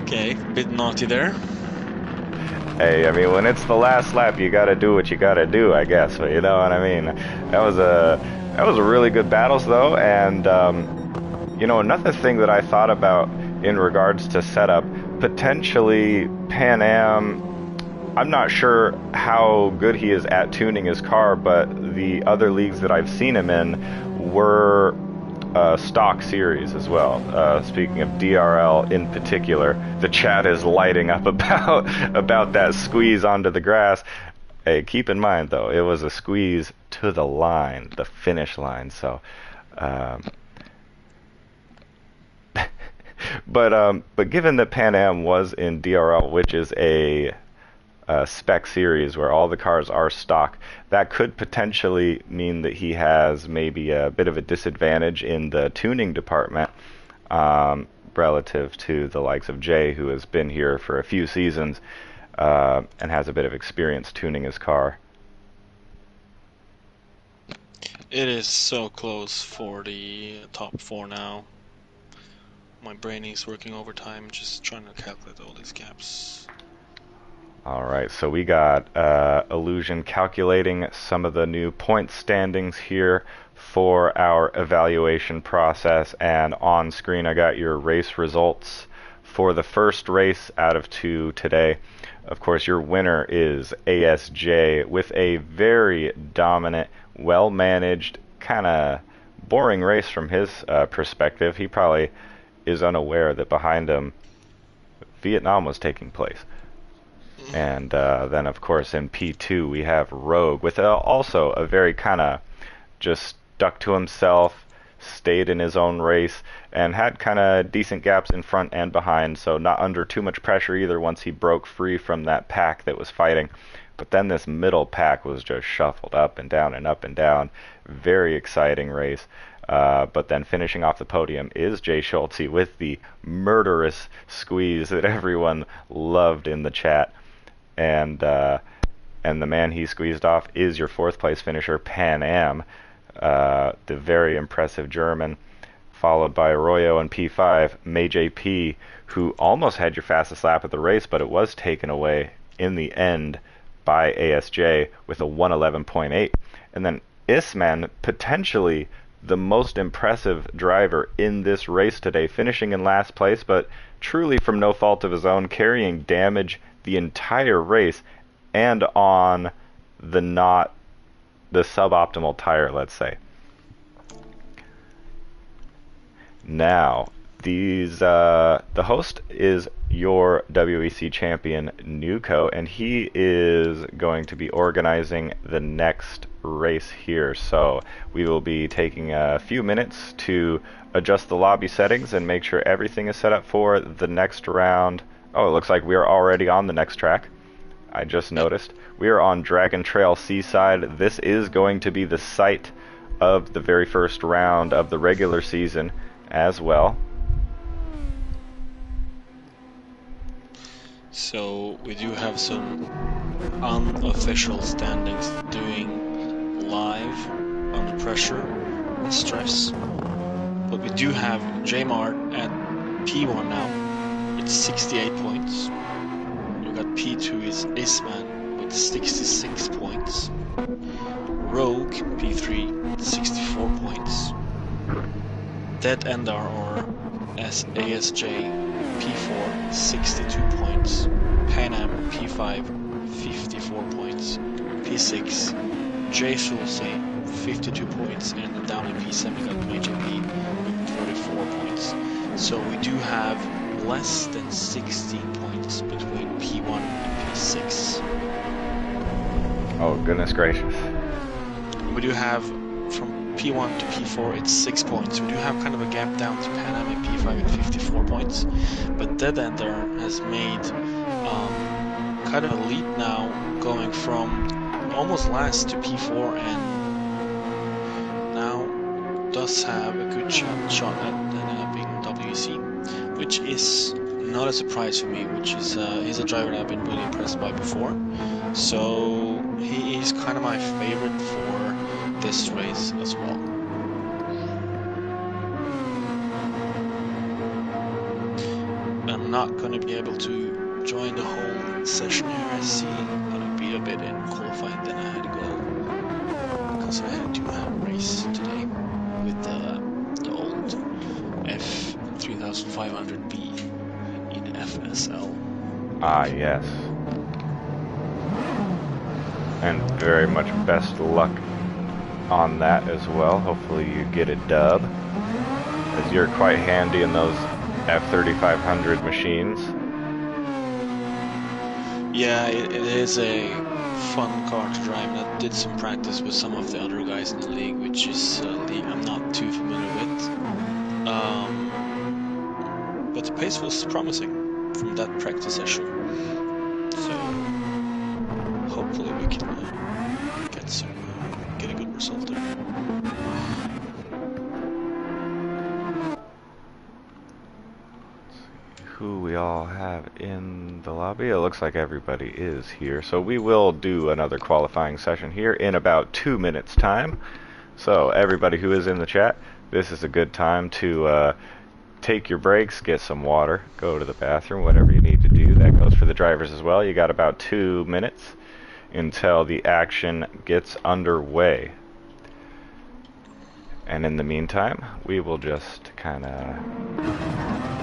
Speaker 2: Okay, bit naughty there.
Speaker 1: Hey, I mean, when it's the last lap, you got to do what you got to do, I guess. But you know what I mean? That was a really good battles though, and you know, another thing that I thought about in regards to setup. Potentially Pan Am, I'm not sure how good he is at tuning his car, but the other leagues that I've seen him in were stock series as well. Speaking of DRL in particular, the chat is lighting up about that squeeze onto the grass. Hey, keep in mind though, it was a squeeze to the line, the finish line, so But given that Pan Am was in DRL, which is a spec series where all the cars are stock, that could potentially mean that he has maybe a bit of a disadvantage in the tuning department. relative to the likes of Jay, who has been here for a few seasons and has a bit of experience tuning his car.
Speaker 2: It is so close for the top 4 now. My brain is working overtime, just trying to calculate all these gaps.
Speaker 1: Alright, so we got Illusion calculating some of the new point standings here for our evaluation process, and on screen I got your race results for the first race out of 2 today. Of course, your winner is ASJ with a very dominant, well-managed, kind of boring race from his perspective. He probably is unaware that behind him Vietnam was taking place. And then, of course, in P2 we have Rogue with also a very kind of just stuck to himself, stayed in his own race, and had kind of decent gaps in front and behind, so not under too much pressure either once he broke free from that pack that was fighting. But then this middle pack was just shuffled up and down and up and down. Very exciting race. But then finishing off the podium is Jay Schulte with the murderous squeeze that everyone loved in the chat. And the man he squeezed off is your 4th place finisher, Pan Am, the very impressive German, followed by Arroyo in P5, May JP, who almost had your fastest lap of the race, but it was taken away in the end by ASJ with a 111.8. And then Isman, potentially the most impressive driver in this race today, finishing in last place, but truly from no fault of his own, carrying damage the entire race and on the suboptimal tire, let's say. Now, the host is your WEC champion Nuco, and he is going to be organizing the next race here. So we will be taking a few minutes to adjust the lobby settings and make sure everything is set up for the next round. Oh, it looks like we are already on the next track. I just noticed. We are on Dragon Trail Seaside. This is going to be the site of the very first round of the regular season as well.
Speaker 2: So we do have some unofficial standings doing live under pressure and stress. But we do have J-Mart at P1 now. It's 68 points. We got P2 is Isman with 66 points. Rogue P3 64 points. Dead Endar or as ASJ P4 62 points. Pan Am P5 54 points. P6 J Schulze 52 points, and down in P7 we got AJP with 44 points. So we do have less than 16 points between P1 and P6.
Speaker 1: Oh, goodness gracious.
Speaker 2: We do have from P1 to P4 it's 6 points. We do have kind of a gap down to Pan Am in P5 at 54 points, but Dead Ender has made kind of a leap now, going from almost last to P4, and now does have a good shot at being WEC, which is not a surprise for me, which is he's a driver that I've been really impressed by before, so he is kind of my favorite for this race as well. I'm not going to be able to join the whole session here. I see going to be a bit in qualifying, then I had to go because I had to have a race today with the old F3500B in FSL.
Speaker 1: Ah, yes. And very much best luck on that as well. Hopefully you get a dub, as you're quite handy in those F3500 machines.
Speaker 2: Yeah, it is a fun car to drive, and I did some practice with some of the other guys in the league, which is a league I'm not too familiar with. But the pace was promising from that practice session, so hopefully we can get a good result there.
Speaker 1: all have in the lobby? It looks like everybody is here. So we will do another qualifying session here in about 2 minutes time. So everybody who is in the chat, this is a good time to take your breaks, get some water, go to the bathroom, whatever you need to do. That goes for the drivers as well. You got about 2 minutes until the action gets underway. And in the meantime, we will just kind of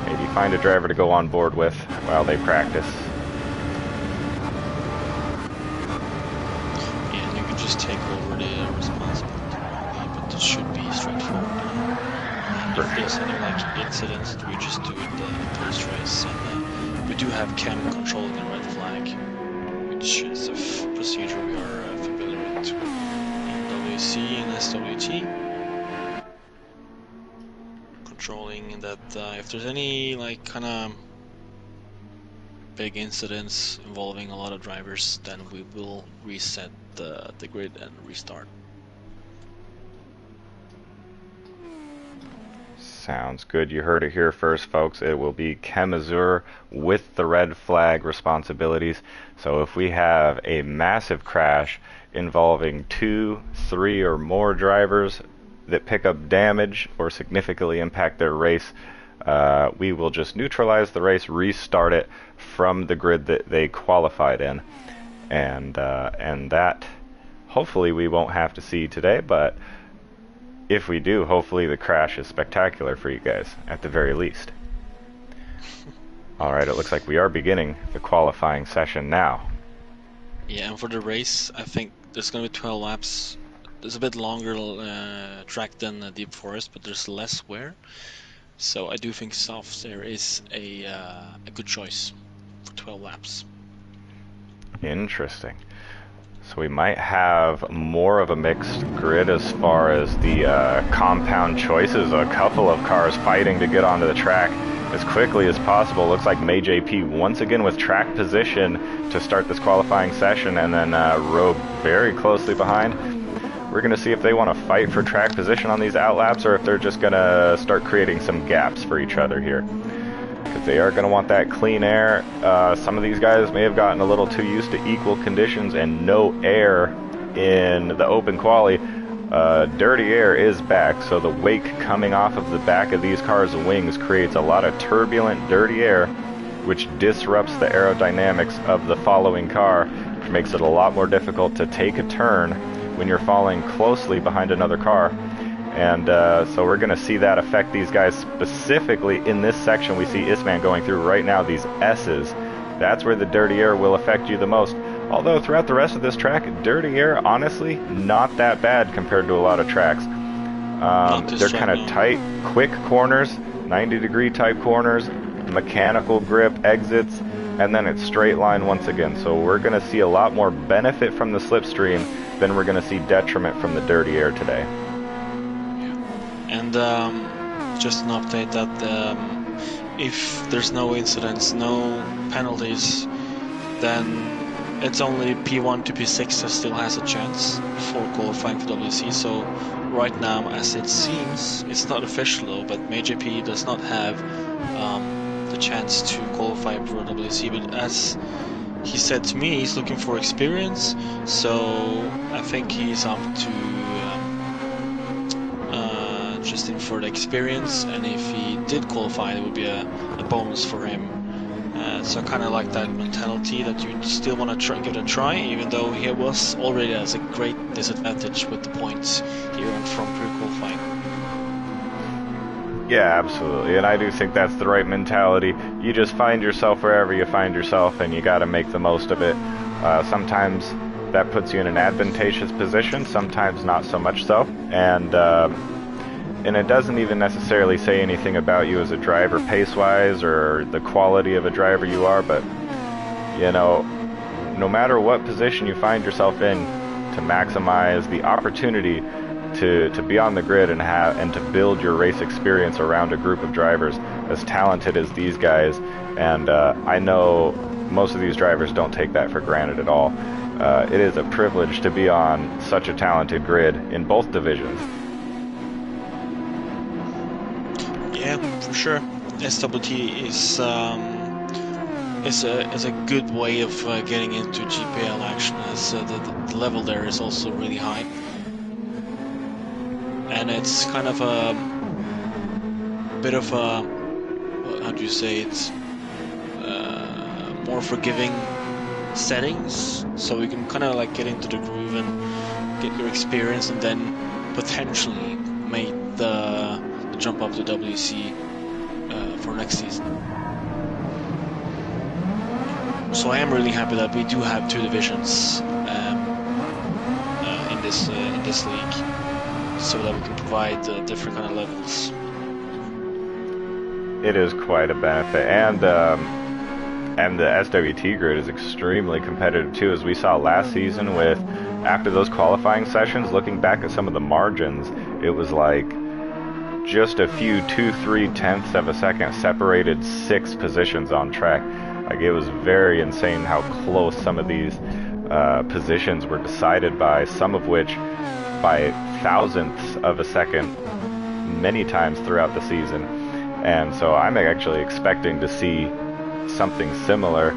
Speaker 1: maybe find a driver to go on board with while they practice.
Speaker 2: Yeah, and you can just take over the responsibility, but it should be straightforward. If there's any like incidents, we just do it post-race. And we do have Cam controlling the red flag, which is a procedure we are familiar with in WC and SWT. Controlling that if there's any like kind of big incidents involving a lot of drivers, then we will reset the grid and restart.
Speaker 1: Sounds good. You heard it here first, folks. It will be Chemazur with the red flag responsibilities. So if we have a massive crash involving 2, 3, or more drivers that pick up damage or significantly impact their race, we will just neutralize the race, restart it from the grid that they qualified in, and that hopefully we won't have to see today, but if we do, hopefully the crash is spectacular for you guys, at the very least. Alright, it looks like we are beginning the qualifying session now.
Speaker 2: Yeah, and for the race, I think there's going to be 12 laps. There's a bit longer track than Deep Forest, but there's less wear. So I do think soft air is a good choice for 12 laps.
Speaker 1: Interesting. So we might have more of a mixed grid as far as the compound choices. A couple of cars fighting to get onto the track as quickly as possible. Looks like May JP once again with track position to start this qualifying session, and then Rogue very closely behind. We're going to see if they want to fight for track position on these outlaps, or if they're just going to start creating some gaps for each other here. Because they are going to want that clean air. Some of these guys may have gotten a little too used to equal conditions and no air in the open quali. Dirty air is back, so the wake coming off of the back of these cars' wings creates a lot of turbulent, dirty air, which disrupts the aerodynamics of the following car, which makes it a lot more difficult to take a turn when you're following closely behind another car. And so we're going to see that affect these guys specifically in this section. We see Isman going through right now, these S's. That's where the dirty air will affect you the most. Although throughout the rest of this track, dirty air, honestly, not that bad compared to a lot of tracks. They're kind of tight, quick corners, 90-degree type corners, mechanical grip exits, and then it's straight line once again. So we're going to see a lot more benefit from the slipstream than we're going to see detriment from the dirty air today.
Speaker 2: And just an update that if there's no incidents, no penalties, then it's only P1 to P6 that still has a chance for qualifying for WC. So right now, as it seems, it's not official though, but Major P does not have the chance to qualify for WC. But as he said to me, he's looking for experience, so I think he's up to just in for the experience, and if he did qualify, it would be a bonus for him. So I kind of like that mentality that you still want to give it a try, even though he was already at a great disadvantage with the points he earned from pre-qualifying.
Speaker 1: Yeah, absolutely, and I do think that's the right mentality. You just find yourself wherever you find yourself, and you got to make the most of it. Sometimes that puts you in an advantageous position, sometimes not so much so, and it doesn't even necessarily say anything about you as a driver pace-wise or the quality of a driver you are, but, you know, no matter what position you find yourself in, to maximize the opportunity to be on the grid and to build your race experience around a group of drivers as talented as these guys, and I know most of these drivers don't take that for granted at all. It is a privilege to be on such a talented grid in both divisions.
Speaker 2: Yeah, for sure. SWT is is a good way of getting into GPL action, as the level there is also really high, and it's kind of a bit of a, how do you say it, more forgiving settings, so you can kind of like get into the groove and get your experience, and then potentially make the jump up to WC for next season. So I am really happy that we do have 2 divisions in this league, so that we can provide different kind of levels.
Speaker 1: It is quite a benefit, and the SWT grid is extremely competitive too, as we saw last season with, after those qualifying sessions, looking back at some of the margins, it was like just a few 2-3 tenths of a second separated 6 positions on track. Like, it was very insane how close some of these positions were decided by, some of which by thousandths of a second many times throughout the season. And so I'm actually expecting to see something similar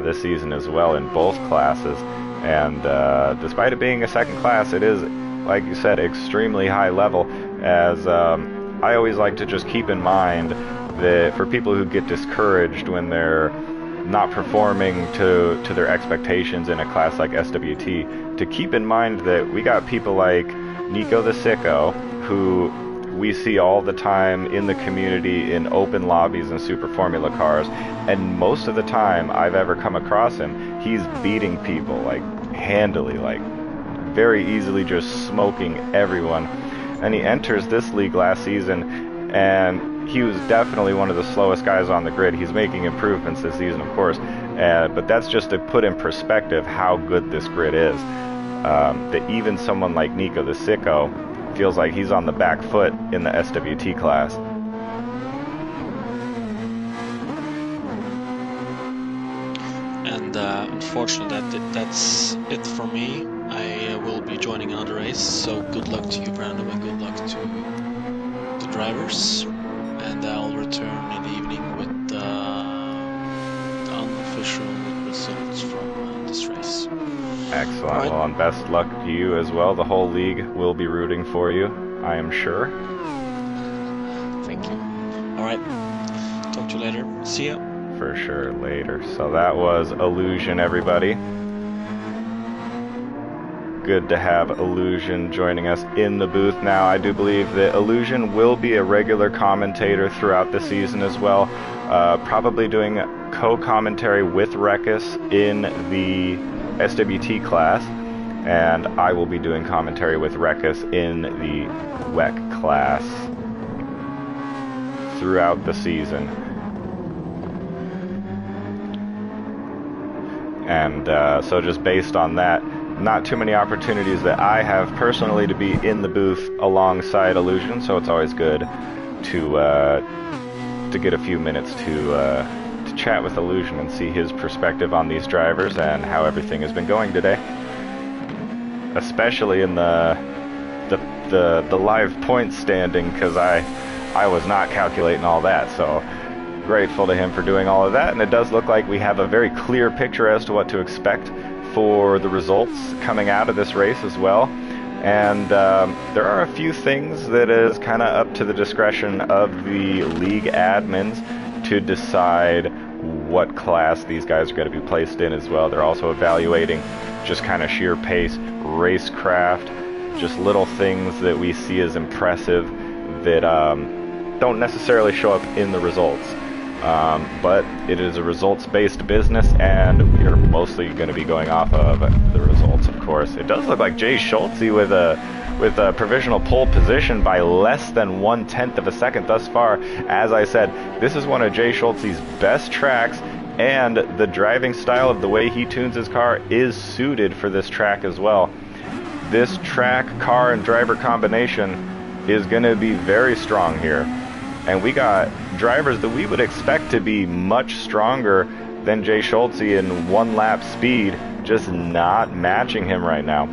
Speaker 1: this season as well in both classes. And despite it being a second class, it is, like you said, extremely high level, as I always like to just keep in mind that for people who get discouraged when they're not performing to their expectations in a class like SWT, to keep in mind that we got people like Nico the Sicko, who we see all the time in the community in open lobbies and Super Formula cars, and most of the time I've ever come across him, he's beating people like handily, like very easily, just smoking everyone. And he enters this league last season, and he was definitely one of the slowest guys on the grid. He's making improvements this season, of course, but that's just to put in perspective how good this grid is. That even someone like Nico the Sicko feels like he's on the back foot in the SWT class.
Speaker 2: And unfortunately, that's it for me. I will be joining another race, so good luck to you, Brandon, and good luck to the drivers. And I'll return in the evening with the unofficial results from this race.
Speaker 1: Excellent.
Speaker 2: Right.
Speaker 1: Well, and best luck to you as well. The whole league will be rooting for you, I am sure.
Speaker 2: Thank you. Alright, talk to you later. See ya.
Speaker 1: For sure, later. So that was Illusion, everybody. Good to have Illusion joining us in the booth now. I do believe that Illusion will be a regular commentator throughout the season as well, probably doing co-commentary with Rekus in the SWT class, and I will be doing commentary with Rekus in the WEC class throughout the season. And so just based on that, not too many opportunities that I have personally to be in the booth alongside Illusion, so it's always good to get a few minutes to chat with Illusion and see his perspective on these drivers and how everything has been going today, especially in the live point standing, because I was not calculating all that. So grateful to him for doing all of that, and it does look like we have a very clear picture as to what to expect for the results coming out of this race as well. And there are a few things that is kind of up to the discretion of the league admins to decide what class these guys are going to be placed in as well. They're also evaluating just kind of sheer pace, racecraft, just little things that we see as impressive that don't necessarily show up in the results. But it is a results-based business, and we are mostly going to be going off of the results, of course. It does look like Jay Schultze with a provisional pole position by less than 1/10 of a second thus far. As I said, this is one of Jay Schultze's best tracks, and the driving style of the way he tunes his car is suited for this track as well. This track, car, and driver combination is going to be very strong here. And we got drivers that we would expect to be much stronger than Jay Schultze in one-lap speed, just not matching him right now.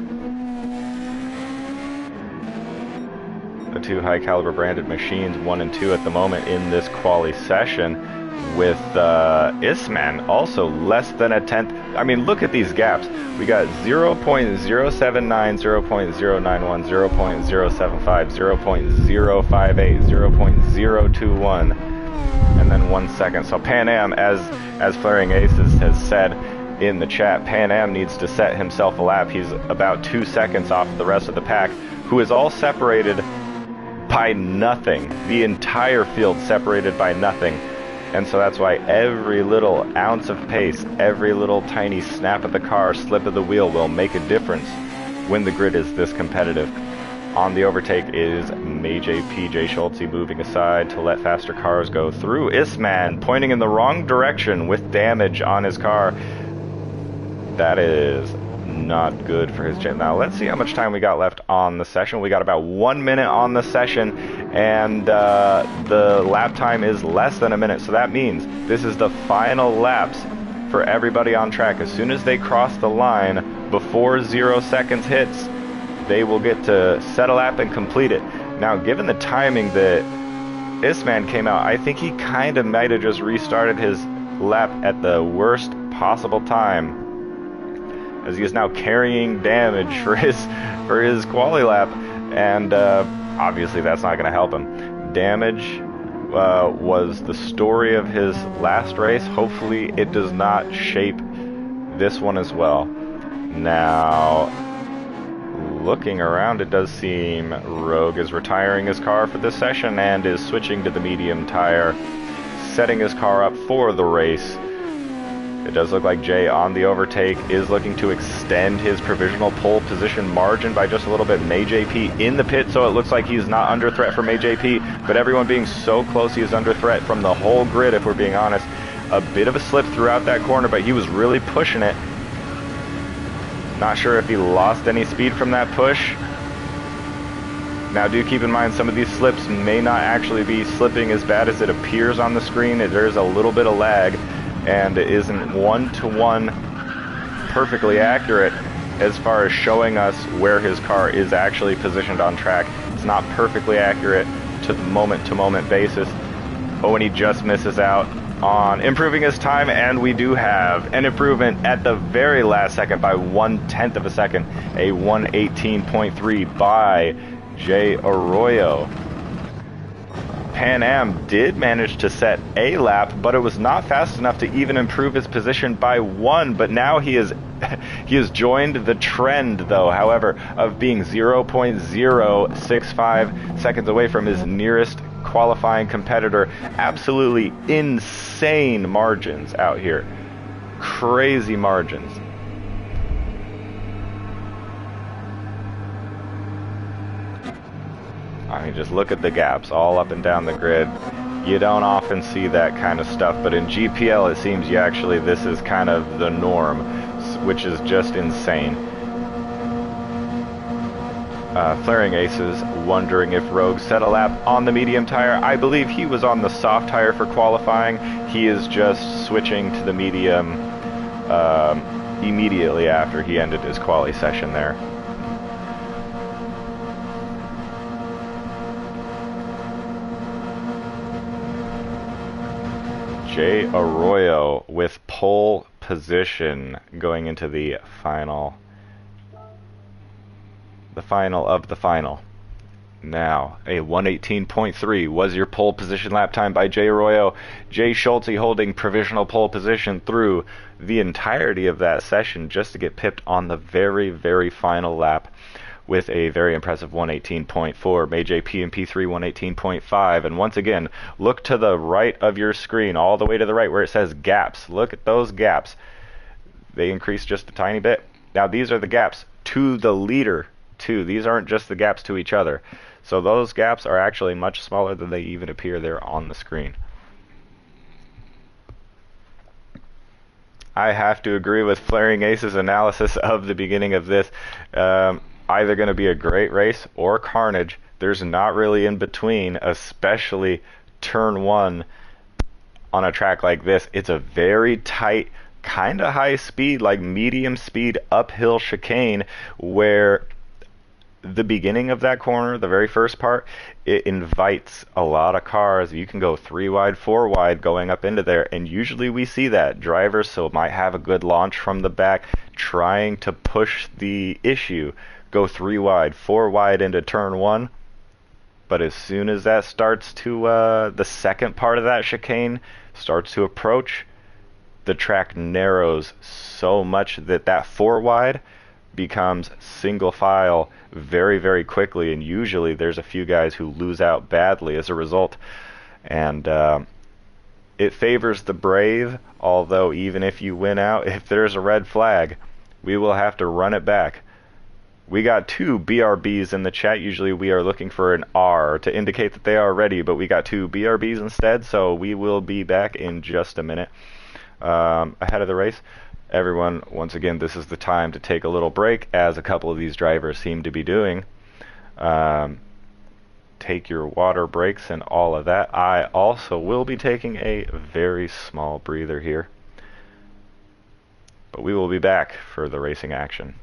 Speaker 1: The two high-caliber branded machines, 1 and 2 at the moment in this quali session. with Isman also less than a tenth. I mean, look at these gaps. We got 0.079, 0.091, 0.075, 0.058, 0.021, and then 1 second. So Pan Am, as Flaring Aces has said in the chat, Pan Am needs to set himself a lap. He's about 2 seconds off the rest of the pack, who is all separated by nothing. The entire field separated by nothing. And so that's why every little ounce of pace, every little tiny snap of the car, slip of the wheel will make a difference when the grid is this competitive. On the overtake is Majay PJ Schulte moving aside to let faster cars go through. Isman pointing in the wrong direction with damage on his car. That is not good for his jet. Now let's see how much time we got left on the session. We got about 1 minute on the session, and the lap time is less than a minute. So that means this is the final laps for everybody on track. As soon as they cross the line before 0 seconds hits, they will get to set a lap and complete it. Now, given the timing that Isman came out, I think he kind of might have just restarted his lap at the worst possible time, as he is now carrying damage for his quali lap, and obviously that's not going to help him. Damage was the story of his last race. Hopefully it does not shape this one as well. Now, looking around, it does seem Rogue is retiring his car for this session and is switching to the medium tire, setting his car up for the race. It does look like Jay on the overtake is looking to extend his provisional pole position margin by just a little bit. MayJP in the pit, so it looks like he's not under threat for MayJP, but everyone being so close, he is under threat from the whole grid, if we're being honest. A bit of a slip throughout that corner, but he was really pushing it. Not sure if he lost any speed from that push. Now do keep in mind, some of these slips may not actually be slipping as bad as it appears on the screen. There's a little bit of lag, and it isn't one-to-one perfectly accurate as far as showing us where his car is actually positioned on track. It's not perfectly accurate to the moment-to-moment basis. Oh, and he just misses out on improving his time, and we do have an improvement at the very last second by 1/10 of a second, a 1:18.3 by Jay Arroyo. Pan Am did manage to set a lap, but it was not fast enough to even improve his position by 1. But now he has joined the trend, though, however, of being 0.065 seconds away from his nearest qualifying competitor. Absolutely insane margins out here. Crazy margins. I mean, just look at the gaps all up and down the grid. You don't often see that kind of stuff, but in GPL it seems this is kind of the norm, which is just insane. Flaring Aces wondering if Rogue set a lap on the medium tire. I believe he was on the soft tire for qualifying. He is just switching to the medium immediately after he ended his quali session there. Jay Arroyo with pole position going into the final of the final. Now, a 1:18.3 was your pole position lap time by Jay Arroyo. Jay Schulte holding provisional pole position through the entirety of that session just to get pipped on the very, very final lap with a very impressive 1:18.4. MayJP and P3 1:18.5. And once again, look to the right of your screen, all the way to the right where it says gaps. Look at those gaps. They increased just a tiny bit. Now these are the gaps to the leader too. These aren't just the gaps to each other. So those gaps are actually much smaller than they even appear there on the screen. I have to agree with Flaring Ace's analysis of the beginning of this. Either going to be a great race or carnage. There's not really in between, especially turn 1 on a track like this. It's a very tight, kind of high speed, like medium speed uphill chicane where the beginning of that corner, the very first part, it invites a lot of cars. You can go 3 wide, 4 wide going up into there, and usually we see that. Drivers so might have a good launch from the back, trying to push the issue, go 3 wide, 4 wide into turn 1. But as soon as that starts to, the second part of that chicane starts to approach, the track narrows so much that that 4 wide becomes single file very, very quickly, and usually there's a few guys who lose out badly as a result. And it favors the brave, although even if you win out, if there's a red flag, we will have to run it back. We got 2 BRBs in the chat. Usually we are looking for an R to indicate that they are ready, but we got 2 BRBs instead, so we will be back in just a minute. Ahead of the race, everyone, once again, this is the time to take a little break, as a couple of these drivers seem to be doing. Take your water breaks and all of that. I also will be taking a very small breather here, but we will be back for the racing action.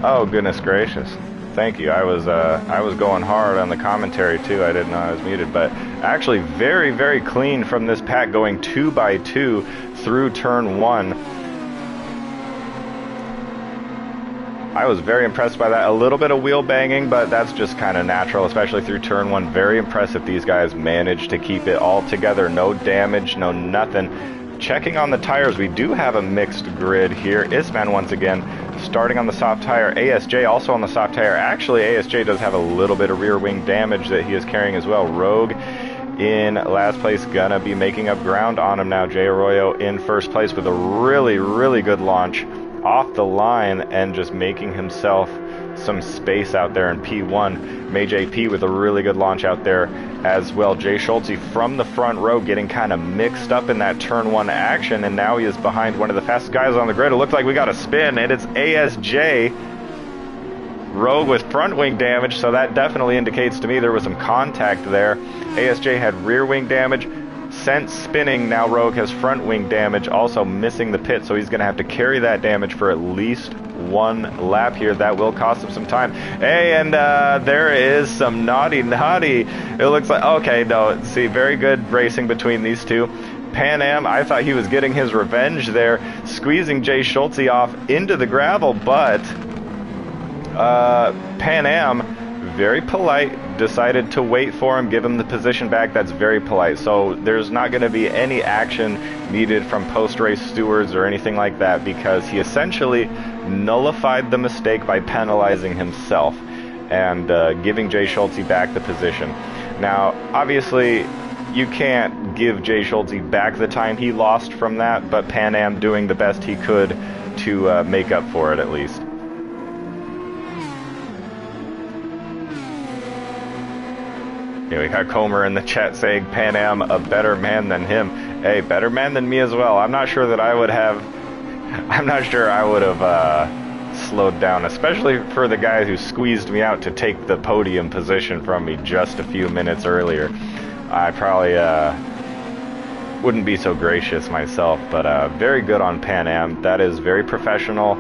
Speaker 1: Oh, goodness gracious. Thank you. I was going hard on the commentary too. I didn't know I was muted, but actually very, very clean from this pack, going 2x2 through turn 1. I was very impressed by that. A little bit of wheel banging, but that's just kind of natural, especially through turn 1. Very impressive. These guys managed to keep it all together. No damage, no nothing. Checking on the tires, we do have a mixed grid here. Isman once again starting on the soft tire. ASJ also on the soft tire. Actually, ASJ does have a little bit of rear wing damage that he is carrying as well. Rogue in last place, gonna be making up ground on him now. Jay Arroyo in first place with a really, really good launch off the line and just making himself some space out there in P1. May JP with a really good launch out there as well. Jay Schulte from the front row getting kind of mixed up in that turn 1 action, and now he is behind one of the fastest guys on the grid. It looks like we got a spin, and it's ASJ. Rogue with front wing damage, so that definitely indicates to me there was some contact there. ASJ had rear wing damage, sent spinning. Now Rogue has front wing damage, also missing the pit, so he's going to have to carry that damage for at least one lap here. That will cost him some time. Hey, and there is some naughty. It looks like, okay, no, see, very good racing between these two. Pan Am, I thought he was getting his revenge there, squeezing Jay Schulte off into the gravel, but Pan Am, very polite, decided to wait for him, give him the position back. That's very polite. So there's not going to be any action needed from post-race stewards or anything like that, because he essentially nullified the mistake by penalizing himself and giving Jay Schulte back the position. Now, obviously, you can't give Jay Schulte back the time he lost from that, but Pan Am doing the best he could to make up for it at least. Yeah, we got Comer in the chat saying Pan Am a better man than him. Hey, better man than me as well. I'm not sure I would have slowed down, especially for the guy who squeezed me out to take the podium position from me just a few minutes earlier. I probably wouldn't be so gracious myself, but very good on Pan Am. That is very professional,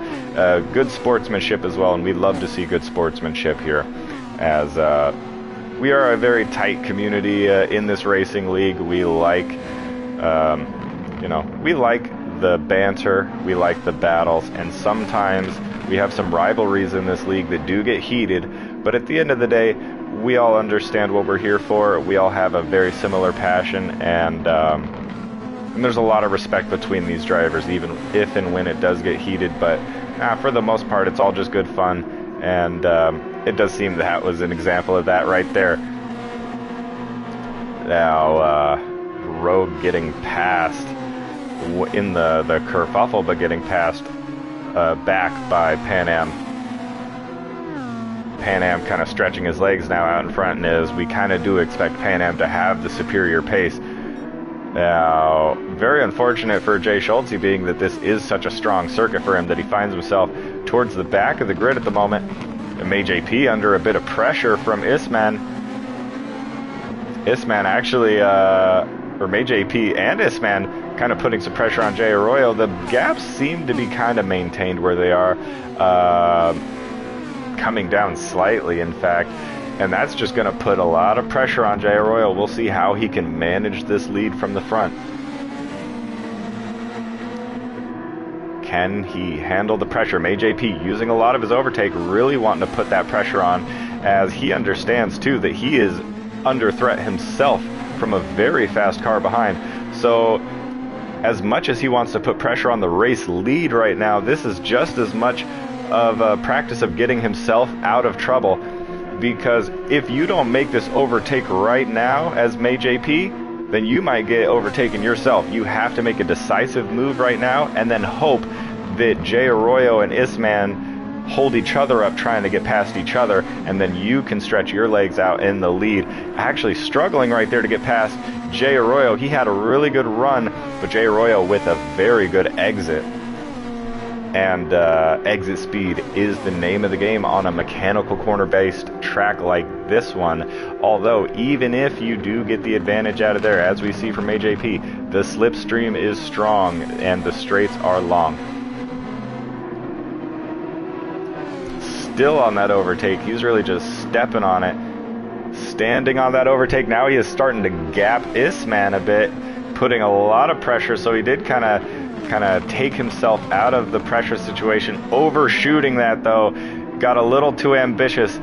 Speaker 1: good sportsmanship as well, and we love to see good sportsmanship here, as we are a very tight community in this racing league. We like, we like the banter, we like the battles, and sometimes we have some rivalries in this league that do get heated, but at the end of the day, we all understand what we're here for. We all have a very similar passion, and there's a lot of respect between these drivers, even if and when it does get heated, but for the most part, it's all just good fun, and it does seem that was an example of that right there. Now, Rogue getting passed in the kerfuffle, but getting passed back by Pan Am. Pan Am kind of stretching his legs now out in front, and as we kind of do expect Pan Am to have the superior pace. Now, very unfortunate for Jay Schulte, being that this is such a strong circuit for him, that he finds himself towards the back of the grid at the moment. And May JP under a bit of pressure from Isman. Isman actually, or May JP and Isman kind of putting some pressure on Jay Arroyo. The gaps seem to be kind of maintained where they are, coming down slightly, in fact. And that's just going to put a lot of pressure on Jay Arroyo. We'll see how he can manage this lead from the front. Can he handle the pressure? May JP using a lot of his overtake, really wanting to put that pressure on, as he understands too that he is under threat himself from a very fast car behind. So as much as he wants to put pressure on the race lead right now, this is just as much of a practice of getting himself out of trouble, because if you don't make this overtake right now as May JP, then you might get overtaken yourself. You have to make a decisive move right now and then hope that Jay Arroyo and Isman hold each other up trying to get past each other, and then you can stretch your legs out in the lead. Actually struggling right there to get past Jay Arroyo. He had a really good run, but Jay Arroyo with a very good exit. And exit speed is the name of the game on a mechanical corner-based track like this one. Although, even if you do get the advantage out of there, as we see from AJP, the slipstream is strong and the straights are long. still on that overtake. He's really just stepping on it. Standing on that overtake. Now he is starting to gap Isman a bit, putting a lot of pressure. So he did kind of take himself out of the pressure situation. Overshooting that, though. Got a little too ambitious.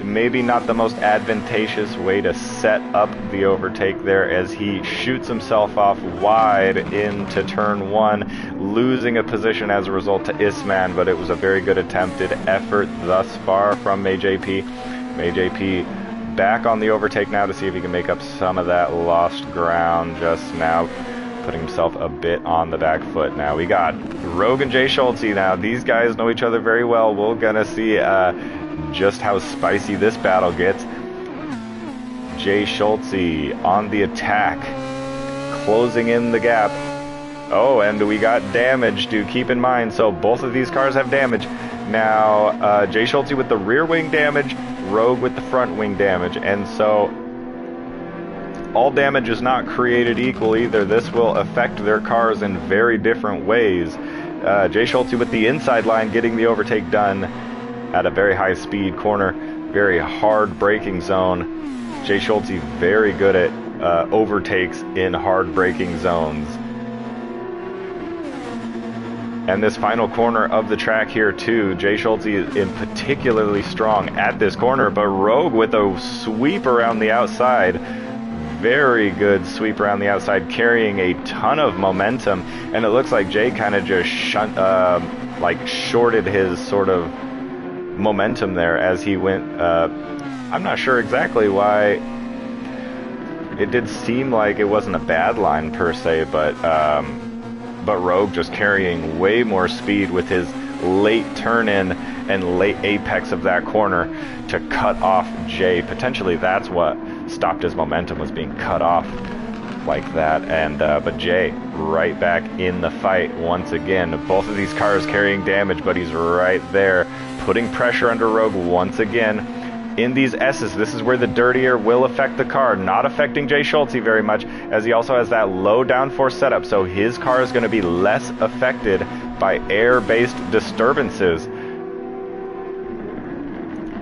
Speaker 1: Maybe not the most advantageous way to set up the overtake there, as he shoots himself off wide into turn 1, losing a position as a result to Isman, but it was a very good attempted effort thus far from MayJP. MayJP back on the overtake now to see if he can make up some of that lost ground just now, putting himself a bit on the back foot. Now we got Rogue and Jay Schulte now. These guys know each other very well. We're gonna see just how spicy this battle gets. Jay Schulte on the attack, closing in the gap. Oh, and we got damage to keep in mind. So both of these cars have damage. Now Jay Schulte with the rear wing damage, Rogue with the front wing damage. And so all damage is not created equal either. This will affect their cars in very different ways. Jay Schulte with the inside line getting the overtake done at a very high speed corner, very hard braking zone. Jay Schulte very good at overtakes in hard braking zones. And this final corner of the track here too, Jay Schulte is particularly strong at this corner, but Rogue with a sweep around the outside. Very good sweep around the outside, carrying a ton of momentum, and it looks like Jay kind of just shorted his sort of momentum there as he went. I'm not sure exactly why. It did seem like it wasn't a bad line per se, but Rogue just carrying way more speed with his late turn in and late apex of that corner to cut off Jay. Potentially that's what stopped his momentum, was being cut off like that. And but Jay right back in the fight once again. Both of these cars carrying damage, but he's right there putting pressure under Rogue once again. In these S's, this is where the dirty air will affect the car, not affecting Jay Schulte very much, as he also has that low downforce setup, so his car is going to be less affected by air-based disturbances.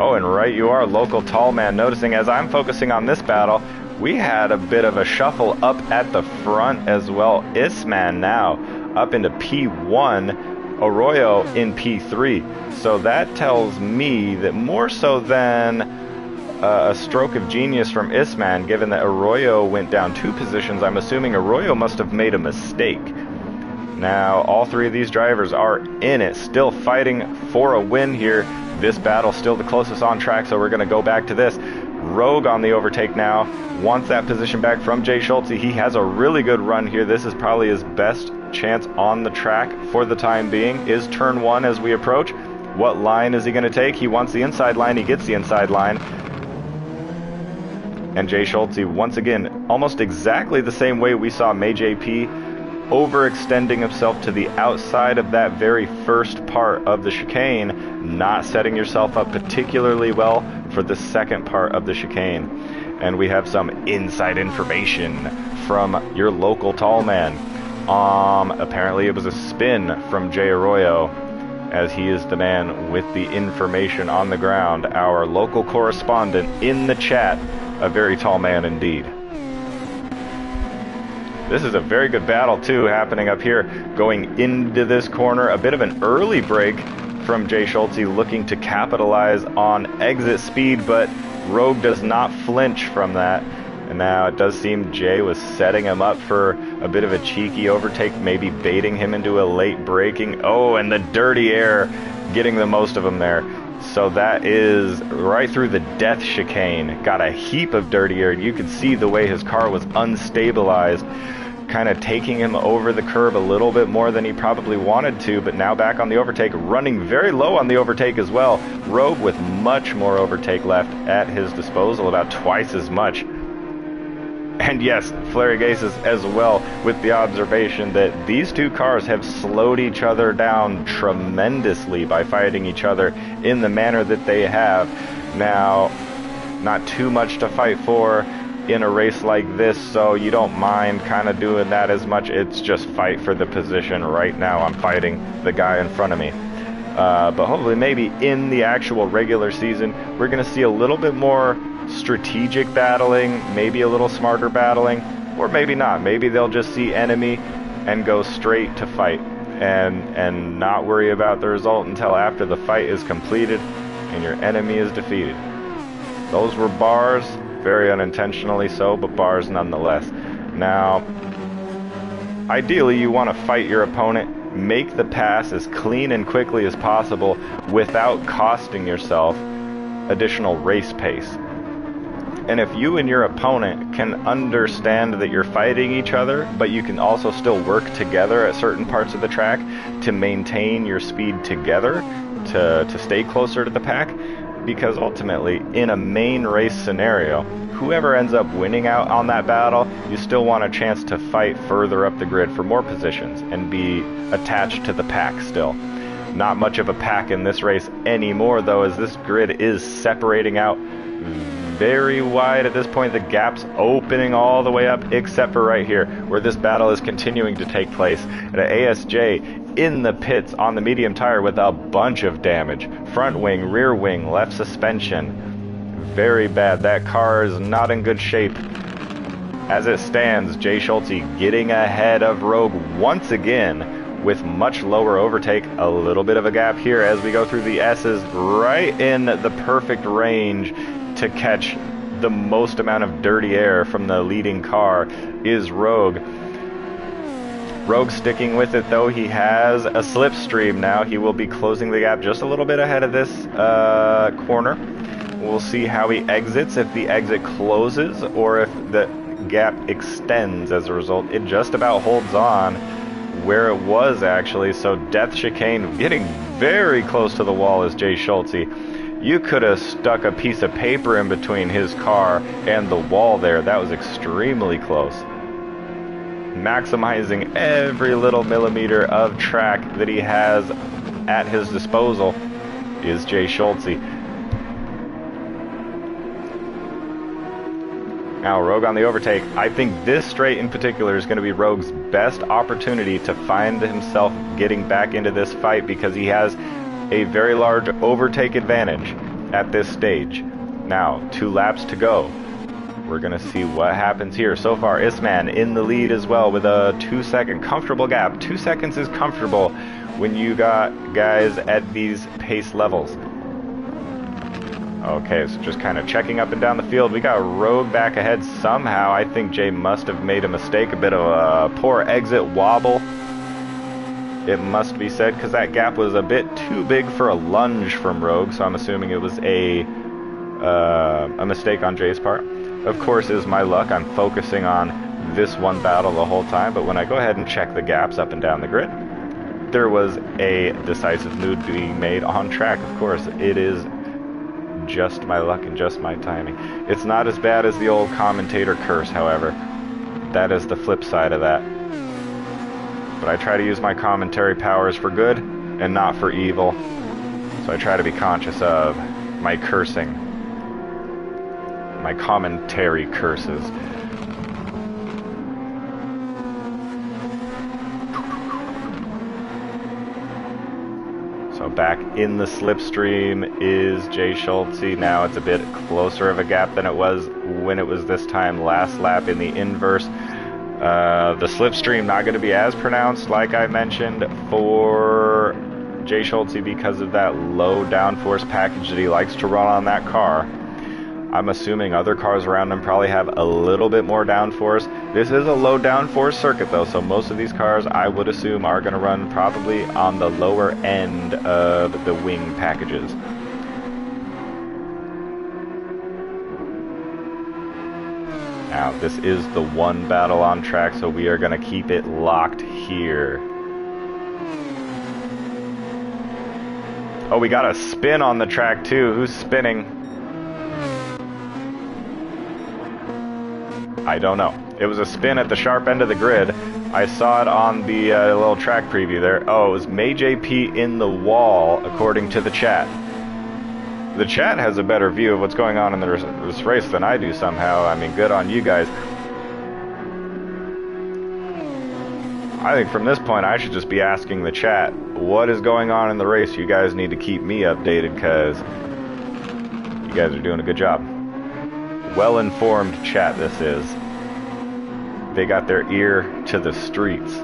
Speaker 1: Oh, and right you are, local tall man, noticing as I'm focusing on this battle, we had a bit of a shuffle up at the front as well. Isman now up into P1, Arroyo in P3. So that tells me that more so than a stroke of genius from Isman, given that Arroyo went down 2 positions, I'm assuming Arroyo must have made a mistake. Now, all 3 of these drivers are in it, still fighting for a win here. This battle still the closest on track, so we're going to go back to this. Rogue on the overtake now, wants that position back from Jay Schulte. He has a really good run here. This is probably his best chance on the track for the time being. Is turn 1 as we approach. What line is he going to take? He wants the inside line. He gets the inside line. And Jay Schulte, once again, almost exactly the same way we saw MayJP overextending himself to the outside of that very first part of the chicane, not setting yourself up particularly well for the second part of the chicane. And we have some inside information from your local tall man. Apparently it was a spin from Jay Arroyo, as he is the man with the information on the ground. Our local correspondent in the chat, a very tall man indeed. This is a very good battle too happening up here, going into this corner. A bit of an early break from Jay Schulte, looking to capitalize on exit speed, but Rogue does not flinch from that. And now it does seem Jay was setting him up for a bit of a cheeky overtake, maybe baiting him into a late braking. Oh, and the dirty air getting the most of him there. So that is right through the death chicane. Got a heap of dirty air. You could see the way his car was unstabilized, kind of taking him over the curb a little bit more than he probably wanted to, but now back on the overtake, running very low on the overtake as well. Rogue with much more overtake left at his disposal, about twice as much. And yes, Flarigasis as well, with the observation that these 2 cars have slowed each other down tremendously by fighting each other in the manner that they have. Now, not too much to fight for in a race like this, so you don't mind kind of doing that as much. It's just fight for the position. Right now I'm fighting the guy in front of me. But hopefully maybe in the actual regular season, we're going to see a little bit more strategic battling, maybe a little smarter battling, or maybe not. Maybe they'll just see enemy and go straight to fight and not worry about the result until after the fight is completed and your enemy is defeated. Those were bars, very unintentionally so, but bars nonetheless. Now, ideally you want to fight your opponent, make the pass as clean and quickly as possible without costing yourself additional race pace. And if you and your opponent can understand that you're fighting each other, but you can also still work together at certain parts of the track to maintain your speed together, to stay closer to the pack, because ultimately, in a main race scenario, whoever ends up winning out on that battle, you still want a chance to fight further up the grid for more positions and be attached to the pack still. Not much of a pack in this race anymore, though, as this grid is separating out very wide at this point. The gap's opening all the way up, except for right here, where this battle is continuing to take place. And ASJ in the pits on the medium tire with a bunch of damage. Front wing, rear wing, left suspension. Very bad. That car is not in good shape. As it stands, Jay Schulte getting ahead of Rogue once again with much lower overtake. A little bit of a gap here as we go through the S's, right in the perfect range to catch the most amount of dirty air from the leading car is Rogue. Rogue sticking with it, though. He has a slipstream now. He will be closing the gap just a little bit ahead of this corner. We'll see how he exits, if the exit closes or if the gap extends as a result. It just about holds on where it was, actually. So Death Chicane getting very close to the wall is Jay Schulte. You could have stuck a piece of paper in between his car and the wall there. That was extremely close. Maximizing every little millimeter of track that he has at his disposal is Jay Schulte. Now, Rogue on the overtake. I think this straight in particular is going to be Rogue's best opportunity to find himself getting back into this fight, because he has a very large overtake advantage at this stage. Now, 2 laps to go. We're going to see what happens here. So far, Isman in the lead as well with a 2-second comfortable gap. 2 seconds is comfortable when you got guys at these pace levels. Okay, so just kind of checking up and down the field. We got Rogue back ahead somehow. I think Jay must have made a mistake, a bit of a poor exit wobble, it must be said, because that gap was a bit too big for a lunge from Rogue, so I'm assuming it was a mistake on Jay's part. Of course, is my luck, I'm focusing on this one battle the whole time, but when I go ahead and check the gaps up and down the grid, there was a decisive move being made on track. Of course, it is just my luck and just my timing. It's not as bad as the old commentator curse, however. That is the flip side of that. But I try to use my commentary powers for good and not for evil. So I try to be conscious of my cursing. My commentary curses. So back in the slipstream is Jay Schulte. Now it's a bit closer of a gap than it was when it was this time last lap in the inverse. The slipstream not going to be as pronounced, like I mentioned, for Jay Schulte because of that low downforce package that he likes to run on that car. I'm assuming other cars around him probably have a little bit more downforce. This is a low downforce circuit, though, so most of these cars, I would assume, are going to run probably on the lower end of the wing packages. Now, this is the one battle on track, so we are going to keep it locked here. Oh, we got a spin on the track, too. Who's spinning? I don't know. It was a spin at the sharp end of the grid. I saw it on the little track preview there. Oh, it was May JP in the wall, according to the chat. The chat has a better view of what's going on in this race than I do somehow. I mean, good on you guys. I think from this point I should just be asking the chat, what is going on in the race? You guys need to keep me updated because you guys are doing a good job. Well-informed chat this is. They got their ear to the streets.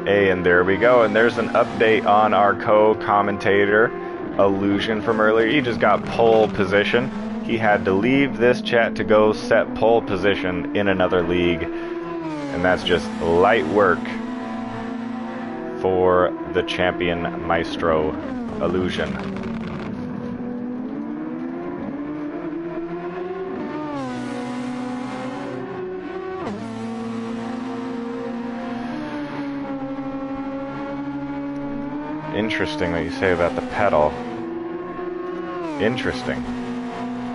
Speaker 1: Hey, and there we go, and there's an update on our co-commentator, Illusion, from earlier. He just got pole position. He had to leave this chat to go set pole position in another league, and that's just light work for the champion Maestro, Illusion. Interesting what you say about the pedal. Interesting.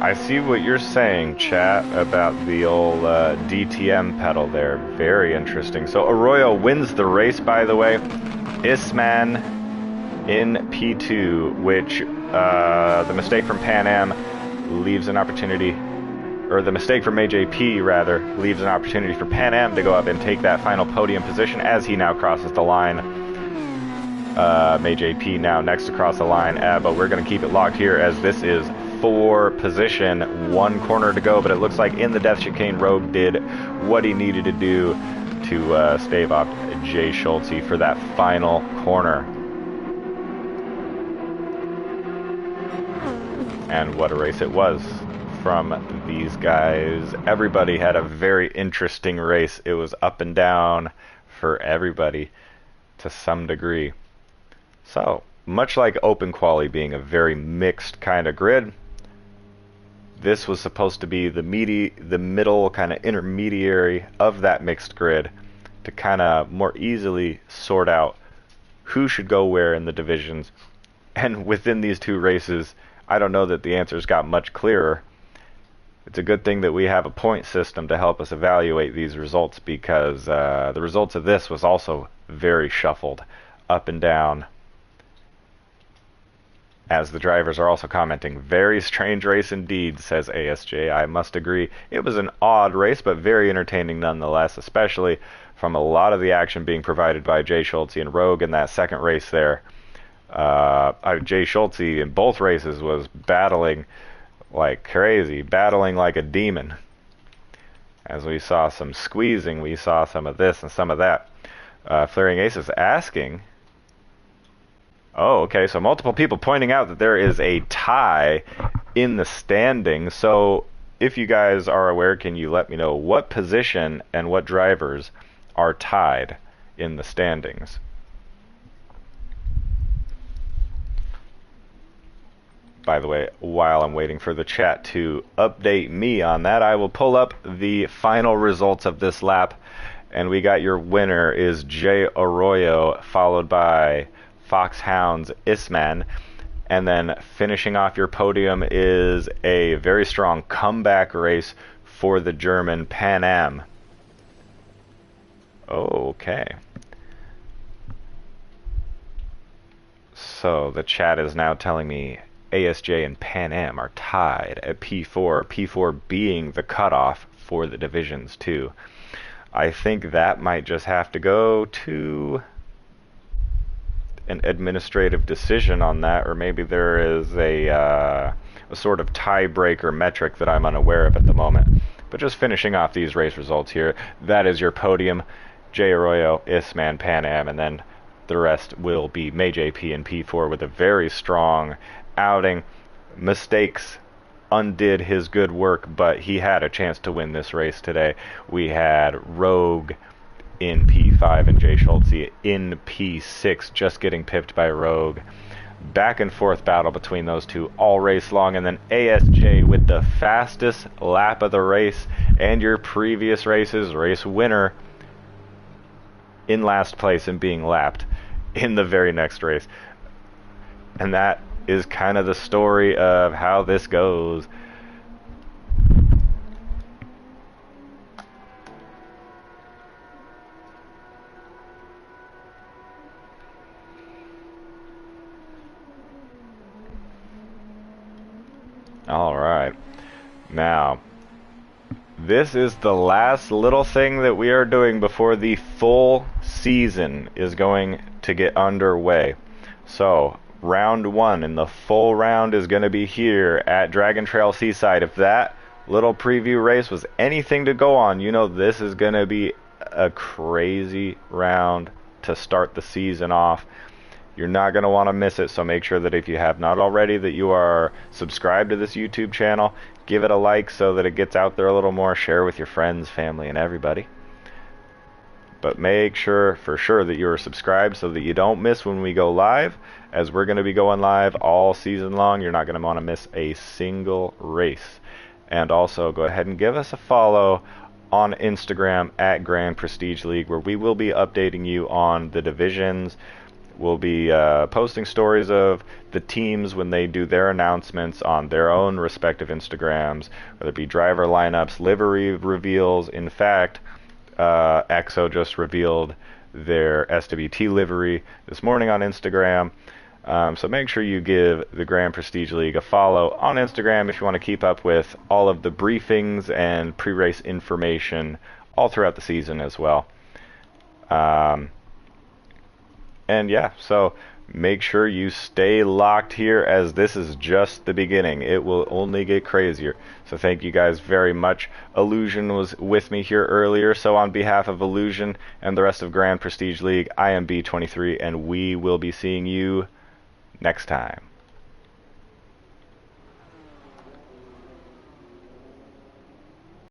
Speaker 1: I see what you're saying, chat, about the old DTM pedal there. Very interesting. So Arroyo wins the race, by the way. Isman in P2, which the mistake from Pan Am leaves an opportunity, or the mistake from AJP, rather, leaves an opportunity for Pan Am to go up and take that final podium position as he now crosses the line. AJP now next across the line, but we're going to keep it locked here as this is for position, 1 corner to go, but it looks like in the Death Chicane, Rogue did what he needed to do to stave off Jay Schulte for that final corner. And what a race it was from these guys. Everybody had a very interesting race. It was up and down for everybody to some degree. So, much like Open Quali being a very mixed kind of grid, this was supposed to be the middle kind of intermediary of that mixed grid to kind of more easily sort out who should go where in the divisions. And within these two races, I don't know that the answers got much clearer. It's a good thing that we have a point system to help us evaluate these results, because the results of this was also very shuffled up and down. As the drivers are also commenting, very strange race indeed, says ASJ. I must agree. It was an odd race, but very entertaining nonetheless, especially from a lot of the action being provided by Jay Schulte and Rogue in that second race there. Jay Schulte in both races was battling like crazy, battling like a demon. As we saw some squeezing, we saw some of this and some of that. Flaring Ace is asking... Oh, okay, so multiple people pointing out that there is a tie in the standings. So if you guys are aware, can you let me know what position and what drivers are tied in the standings? By the way, while I'm waiting for the chat to update me on that, I will pull up the final results of this lap. And we got your winner is Jay Arroyo, followed by Foxhound's Isman, and then finishing off your podium is a very strong comeback race for the German Pan Am. Okay. So the chat is now telling me ASJ and Pan Am are tied at P4, P4 being the cutoff for the divisions too. I think that might just have to go to an administrative decision on that, or maybe there is a sort of tiebreaker metric that I'm unaware of at the moment. But just finishing off these race results here, that is your podium. Jay Arroyo, Isman, Pan Am, and then the rest will be MayJP and P4 with a very strong outing. Mistakes undid his good work, but he had a chance to win this race today. We had Rogue in P5 and Jay Schulte in P6, just getting pipped by Rogue. Back and forth battle between those two all race long, and then ASJ with the fastest lap of the race and your previous race's race winner in last place and being lapped in the very next race. And that is kind of the story of how this goes. All right. Now, this is the last little thing that we are doing before the full season is going to get underway. So, round 1 and the full round is going to be here at Dragon Trail Seaside. If that little preview race was anything to go on, you know this is going to be a crazy round to start the season off. You're not going to want to miss it, so make sure that if you have not already that you are subscribed to this YouTube channel. Give it a like so that it gets out there a little more. Share with your friends, family, and everybody. But make sure for sure that you are subscribed so that you don't miss when we go live, as we're going to be going live all season long. You're not going to want to miss a single race. And also go ahead and give us a follow on Instagram at Grand Prestige League, where we will be updating you on the divisions. We'll be posting stories of the teams when they do their announcements on their own respective Instagrams, whether it be driver lineups, livery reveals. In fact, EXO just revealed their SWT livery this morning on Instagram. So make sure you give the Grand Prestige League a follow on Instagram if you want to keep up with all of the briefings and pre-race information all throughout the season as well. And yeah, so make sure you stay locked here, as this is just the beginning. It will only get crazier. So thank you guys very much. Illusion was with me here earlier, so on behalf of Illusion and the rest of Grand Prestige League, I am B23, and we will be seeing you next time.